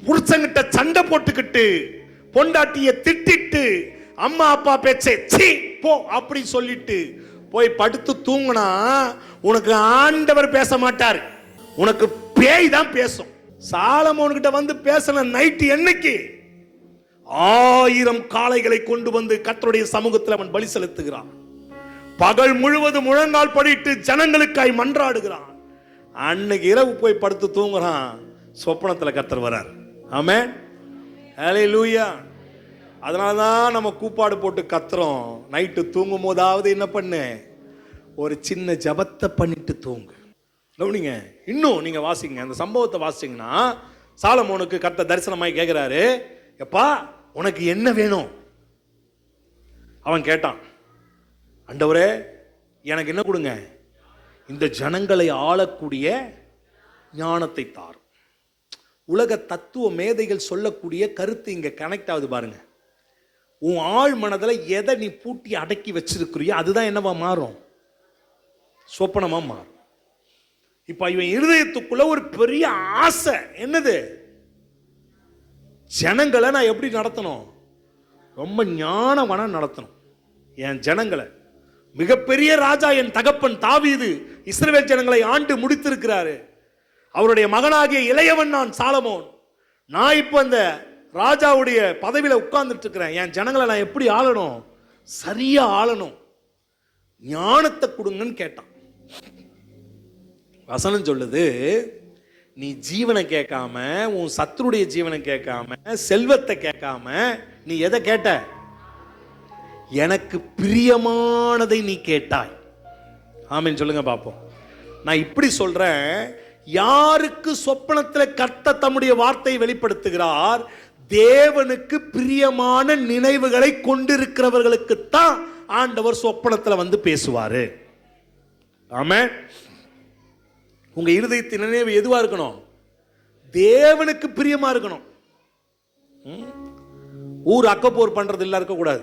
புருஷங்கிட்ட சண்டை போட்டுக்கிட்டு, பொண்டாட்டிய திட்டிட்டு, அம்மா அப்பா பேச்சை சீ போ அப்படி சொல்லிட்டு போய் படுத்து தூங்கினா உனக்கு ஆண்டவர் பேச மாட்டார், உனக்கு பேய் தான் பேசும். சாலமோன் கிட்ட பேசல நைட்டு என்னைக்கு 1000 காளைகளை கொண்டு வந்து கர்த்தருடைய சமூகத்தில் அவன் பலி செலுத்துகிறான். பகல் முழுவதும் முழங்கால் படிட்டு ஜனங்களுக்காய் மன்றாடுகிறான். அன்னைக்கு இரவு போய் படுத்து தூங்குறான். சொப்பனத்தில் கர்த்தர் வரார். ஆமென், ஹல்லேலூயா. அதனாலதான் நம்ம கூப்பாடு போட்டு கத்துறோம். நைட்டு தூங்கும் போதாவது என்ன பண்ணு, ஒரு சின்ன ஜபத்தை பண்ணிட்டு தூங்கு. கவனிங்க, இன்னும் நீங்க வாசிங்க, அந்த சம்பவத்தை வாசிங்கன்னா, சாலமோனுக்கு கர்த்தர் தரிசனமாய் கேட்கிறாரு, எப்பா உனக்கு என்ன வேணும்? அவன் கேட்டான், ஆண்டவரே எனக்கு என்ன கொடுங்க? இந்த ஜனங்களை ஆளக்கூடிய ஞானத்தை தாரும். உலக தத்துவ மேதைகள் சொல்லக்கூடிய கருத்து இங்க கனெக்ட் ஆகுது பாருங்க. உன் ஆழ் மனதில் எதை நீ பூட்டி அடக்கி வச்சிருக்கிறியோ அதுதான் என்னவா மாறும்? சொப்பனமா மாறும். இப்ப இவன் இருதயத்துக்குள்ள ஒரு பெரிய ஆசை, என்னது? ஜனங்களை நான் எப்படி நடத்தணும்? ரொம்ப ஞானவனா நடத்தணும் என் ஜனங்களை. மிகப்பெரிய ராஜா என் தகப்பன் தாவீது இஸ்ரவேல் ஜனங்களை ஆண்டு முடித்திருக்கிறாரு. அவருடைய மகனாகிய இளையவன் நான் சாலமோன். நான் இப்ப அந்த ராஜாவுடைய பதவியில உட்கார்ந்துட்டு இருக்கிறேன். என் ஜனங்களை நான் எப்படி ஆளணும்? சரியா ஆளணும். ஞானத்தை கொடுங்கன்னு கேட்டான். வசனம் சொல்லுது, நீ ஜீவனை கேட்காம, உன் சத்துருடைய ஜீவனை கேட்காம, செல்வத்தை கேட்காம, நீ எதை கேட்ட? எனக்கு பிரியமானதை நீ கேட்டாய். ஆமென் சொல்லுங்க பாப்போம். நான் இப்படி சொல்றேன், யாருக்கு சொப்பனத்தில் கர்த்தர் தம்முடைய வார்த்தையை வெளிப்படுத்துகிறார்? தேவனுக்கு பிரியமான நினைவுகளை கொண்டிருக்கிறவர்களுக்கு தான் ஆண்டவர் சொப்பனத்தில் வந்து பேசுவாரு. ஆமென். உங்க இருதயத்தின் நினைவு எதுவா இருக்கணும்? தேவனுக்கு பிரியமா இருக்கணும். ஊர் அக்கப்போர் பண்றது இல்ல இருக்கக்கூடாது.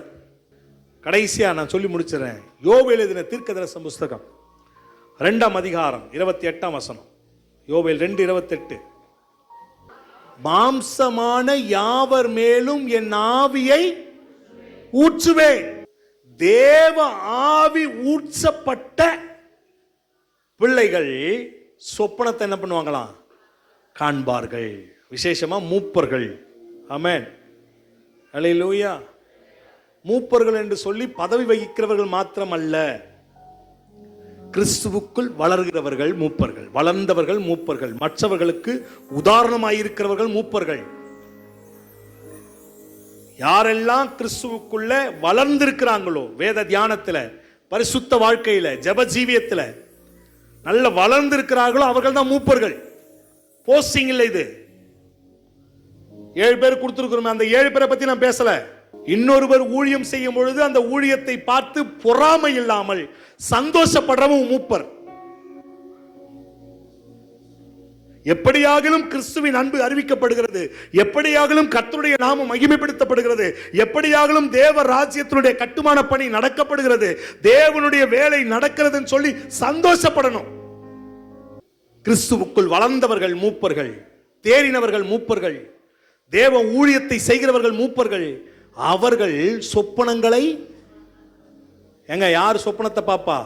கடைசியா நான் சொல்லி முடிச்சிடறேன். யோவேல் எழுதின தீர்க்கதரிசன புஸ்தகம் 2ஆம் அதிகாரம் 28ஆம் வசனம். யோவேல் 2:28. மாம்சமான யாவர் மேலும் என் ஆவியை ஊற்றுவேன். தேவ ஆவி ஊற்றப்பட்ட பிள்ளைகள் சொப்பனத்தை என்ன பண்ணுவாங்களாம்? காண்பார்கள். விசேஷமா மூப்பர்கள். ஆமென். அல்லேலூயா. மூப்பர்கள் என்று சொல்லி பதவி வகிக்கிறவர்கள் மாத்திரம் அல்ல, கிறிஸ்துவுக்குள் வளர்கிறவர்கள் மூப்பர்கள், வளர்ந்தவர்கள் மூப்பர்கள், மற்றவர்களுக்கு உதாரணமாயிருக்கிறவர்கள் மூப்பர்கள். யாரெல்லாம் கிறிஸ்துவுக்குள்ள வளர்ந்திருக்கிறாங்களோ, வேத தியானத்துல, பரிசுத்த வாழ்க்கையில, ஜெப ஜீவியத்துல நல்ல வளர்ந்திருக்கிறார்களோ அவர்கள் தான் மூப்பர்கள். போஸ்டிங் இல்லை இது. 7 பேர் கொடுத்திருக்கிறோம். அந்த 7 பேரை பத்தி நான் பேசல. இன்னொருவர் ஊழியம் செய்யும் பொழுது அந்த ஊழியத்தை பார்த்து பொறாமை இல்லாமல் சந்தோஷப்படுறவன் மூப்பர். எப்படியாகிலும் கிறிஸ்துவின் அன்பு அறிவிக்கப்படுகிறது, எப்படியாகிலும் கர்த்தருடைய நாமம் மகிமைப்படுத்தப்படுகிறது, எப்படியாகிலும் தேவ ராஜ்யத்தினுடைய கட்டுமான பணி நடக்கப்படுகிறது, தேவனுடைய வேலை நடக்கிறதுன்னு சொல்லி சந்தோஷப்படணும். கிறிஸ்துவுக்குள் வளர்ந்தவர்கள் மூப்பர்கள், தேறினவர்கள் மூப்பர்கள், தேவ ஊழியத்தை செய்கிறவர்கள் மூப்பர்கள். அவர்கள் சொப்பனங்களை, எங்க யார் சொப்பனத்தை பாப்பா?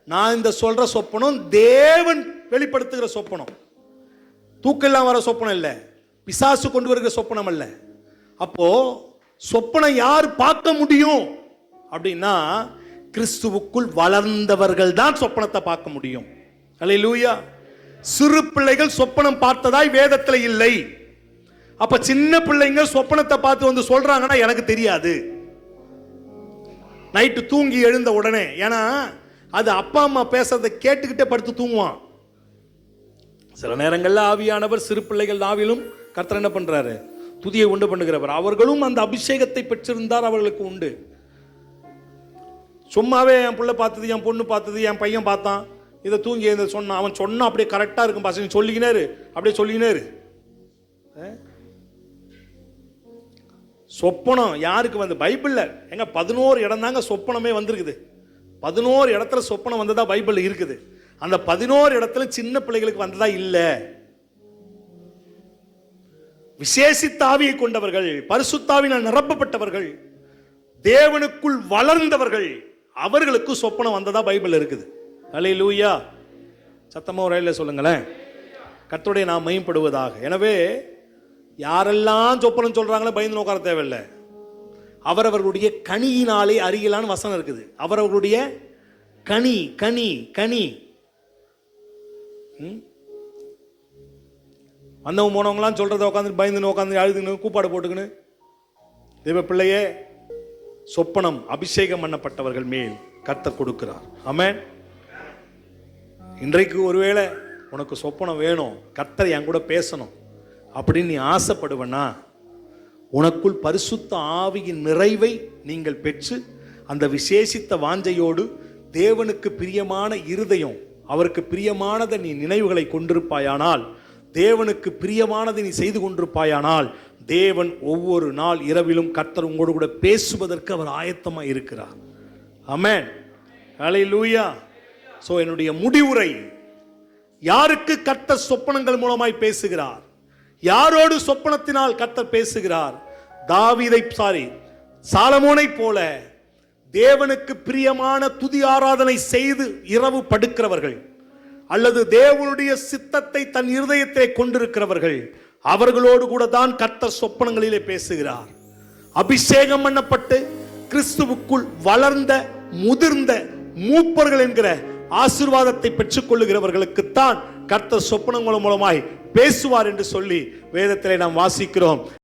நான் இந்த சொல்ற சொப்பனம் தேவன் வெளிப்படுத்துகிற சொப்பனம். தூக்கெல்லாம் வர சொப்பனம் இல்ல, பிசாசு கொண்டு வருகிற சொப்பனம் அல்ல. அப்போ சொப்பனம் யார் பார்க்க முடியும் அப்படின்னா, கிறிஸ்துவுக்குள் வளர்ந்தவர்கள் தான் சொப்பனத்தை பார்க்க முடியும். அல்லேலூயா. சிறு பிள்ளைகள் சொப்பனம் பார்த்ததாய் வேதத்துல இல்லை. அப்ப சின்ன பிள்ளைங்க சொப்பனத்தை பார்த்து வந்து சொல்றாங்கன்னா எனக்கு தெரியாது. நைட்டு தூங்கி எழுந்த உடனே, ஏன்னா அது அப்பா அம்மா பேசுறதை கேட்டுக்கிட்டே படுத்து தூங்குவான். சில நேரங்கள்ல ஆவியானவர் சிறு பிள்ளைகள் நாவிலும் கர்த்தர் என்ன பண்றாரு? துதியை உண்டு பண்ணுகிறவர். அவர்களும் அந்த அபிஷேகத்தை பெற்றிருந்தார், அவர்களுக்கு உண்டு. சும்மாவே என் பிள்ளை பார்த்தது, என் பொண்ணு பார்த்தது, என் பையன் பார்த்தான், இதை தூங்கி சொன்னான், அவன் சொன்னா அப்படியே கரெக்டா இருக்கும் பசங்க, சொல்லிக்கினாரு, அப்படியே சொல்லிக்கினாரு. சொப்பனம் யாருக்கு வந்து? பைபிள்ல எங்க 11 இடம் தாங்க சொப்பனமே வந்திருக்குது. 11 இடத்துல சொப்பனம் வந்ததா பைபிள் இருக்குது. அந்த 11 இடத்துல சின்ன பிள்ளைகளுக்கு வந்ததா இல்ல. விசேஷித்த ஆவியை கொண்டவர்கள், பரிசுத்தாவினால் நிரப்பப்பட்டவர்கள், தேவனுக்குள் வளர்ந்தவர்கள், அவர்களுக்கு சொப்பனம் வந்ததா பைபிள் இருக்குது. அல்லேலூயா. சத்தமா ஒரு ரயில சொல்லுங்களேன். கர்த்தருடைய நாம் மகிமைப்படுவதாக. எனவே யாரெல்லாம் சொப்பனம் சொல்றாங்களோ பயந்து நோக்கார தேவையில்லை. அவரவர்களுடைய கனியினாலே அறியலான்னு வசனம் இருக்குது. அவரவர்களுடைய கனி கனி கனி. வந்தவங்க போனவங்களாம் சொல்றதை உட்காந்து பயந்து உட்காந்து அழுதுன்னு கூப்பாடு போட்டுக்கின்னு, தேவ பிள்ளையே, சொப்பனம் அபிஷேகம் பண்ணப்பட்டவர்கள் மேல் கர்த்தர் கொடுக்கிறார். ஆமென். இன்றைக்கு ஒருவேளை உனக்கு சொப்பனம் வேணும், கர்த்தர் என் கூட பேசணும் அப்படின்னு நீ ஆசைப்படுவனா, உனக்குள் பரிசுத்த ஆவியின் நிறைவை நீங்கள் பெற்று அந்த விசேஷித்த வாஞ்சையோடு தேவனுக்கு பிரியமான இருதயம், அவருக்கு பிரியமானதை நீ நினைவுகளை கொண்டிருப்பாயானால் தேவனுக்கு பிரியமானதை நீ செய்து கொண்டிருப்பாயானால் தேவன் ஒவ்வொரு நாள் இரவிலும் கர்த்தர் உங்களோடு கூட பேசுவதற்கு அவர் ஆயத்தமாக இருக்கிறார். ஆமென். ஹல்லேலூயா. சோ என்னுடைய முடிவுரை, யாருக்கு கர்த்தர் சொப்பனங்கள் மூலமாய் பேசுகிறார், யாரோடு சொப்பனத்தினால் கர்த்தர் பேசுகிறார்? சாலமோனை போல தேவனுக்கு பிரியமான துதி ஆராதனை செய்து இரவு படுக்கிறவர்கள், அல்லது தேவனுடைய சித்தத்தை தன் இருதயத்தை கொண்டிருக்கிறவர்கள், அவர்களோடு கூட தான் கர்த்தர் சொப்பனங்களிலே பேசுகிறார். அபிஷேகம் பண்ணப்பட்டு கிறிஸ்துவுக்குள் வளர்ந்த முதிர்ந்த மூப்பர்கள் என்கிற ஆசீர்வாதத்தை பெற்றுக் கொள்ளுகிறவர்களுக்குத்தான் கர்த்தர் சொப்பனங்கள் மூலமாய் பேசுவார் என்று சொல்லி வேதத்திலே நாம் வாசிக்கிறோம்.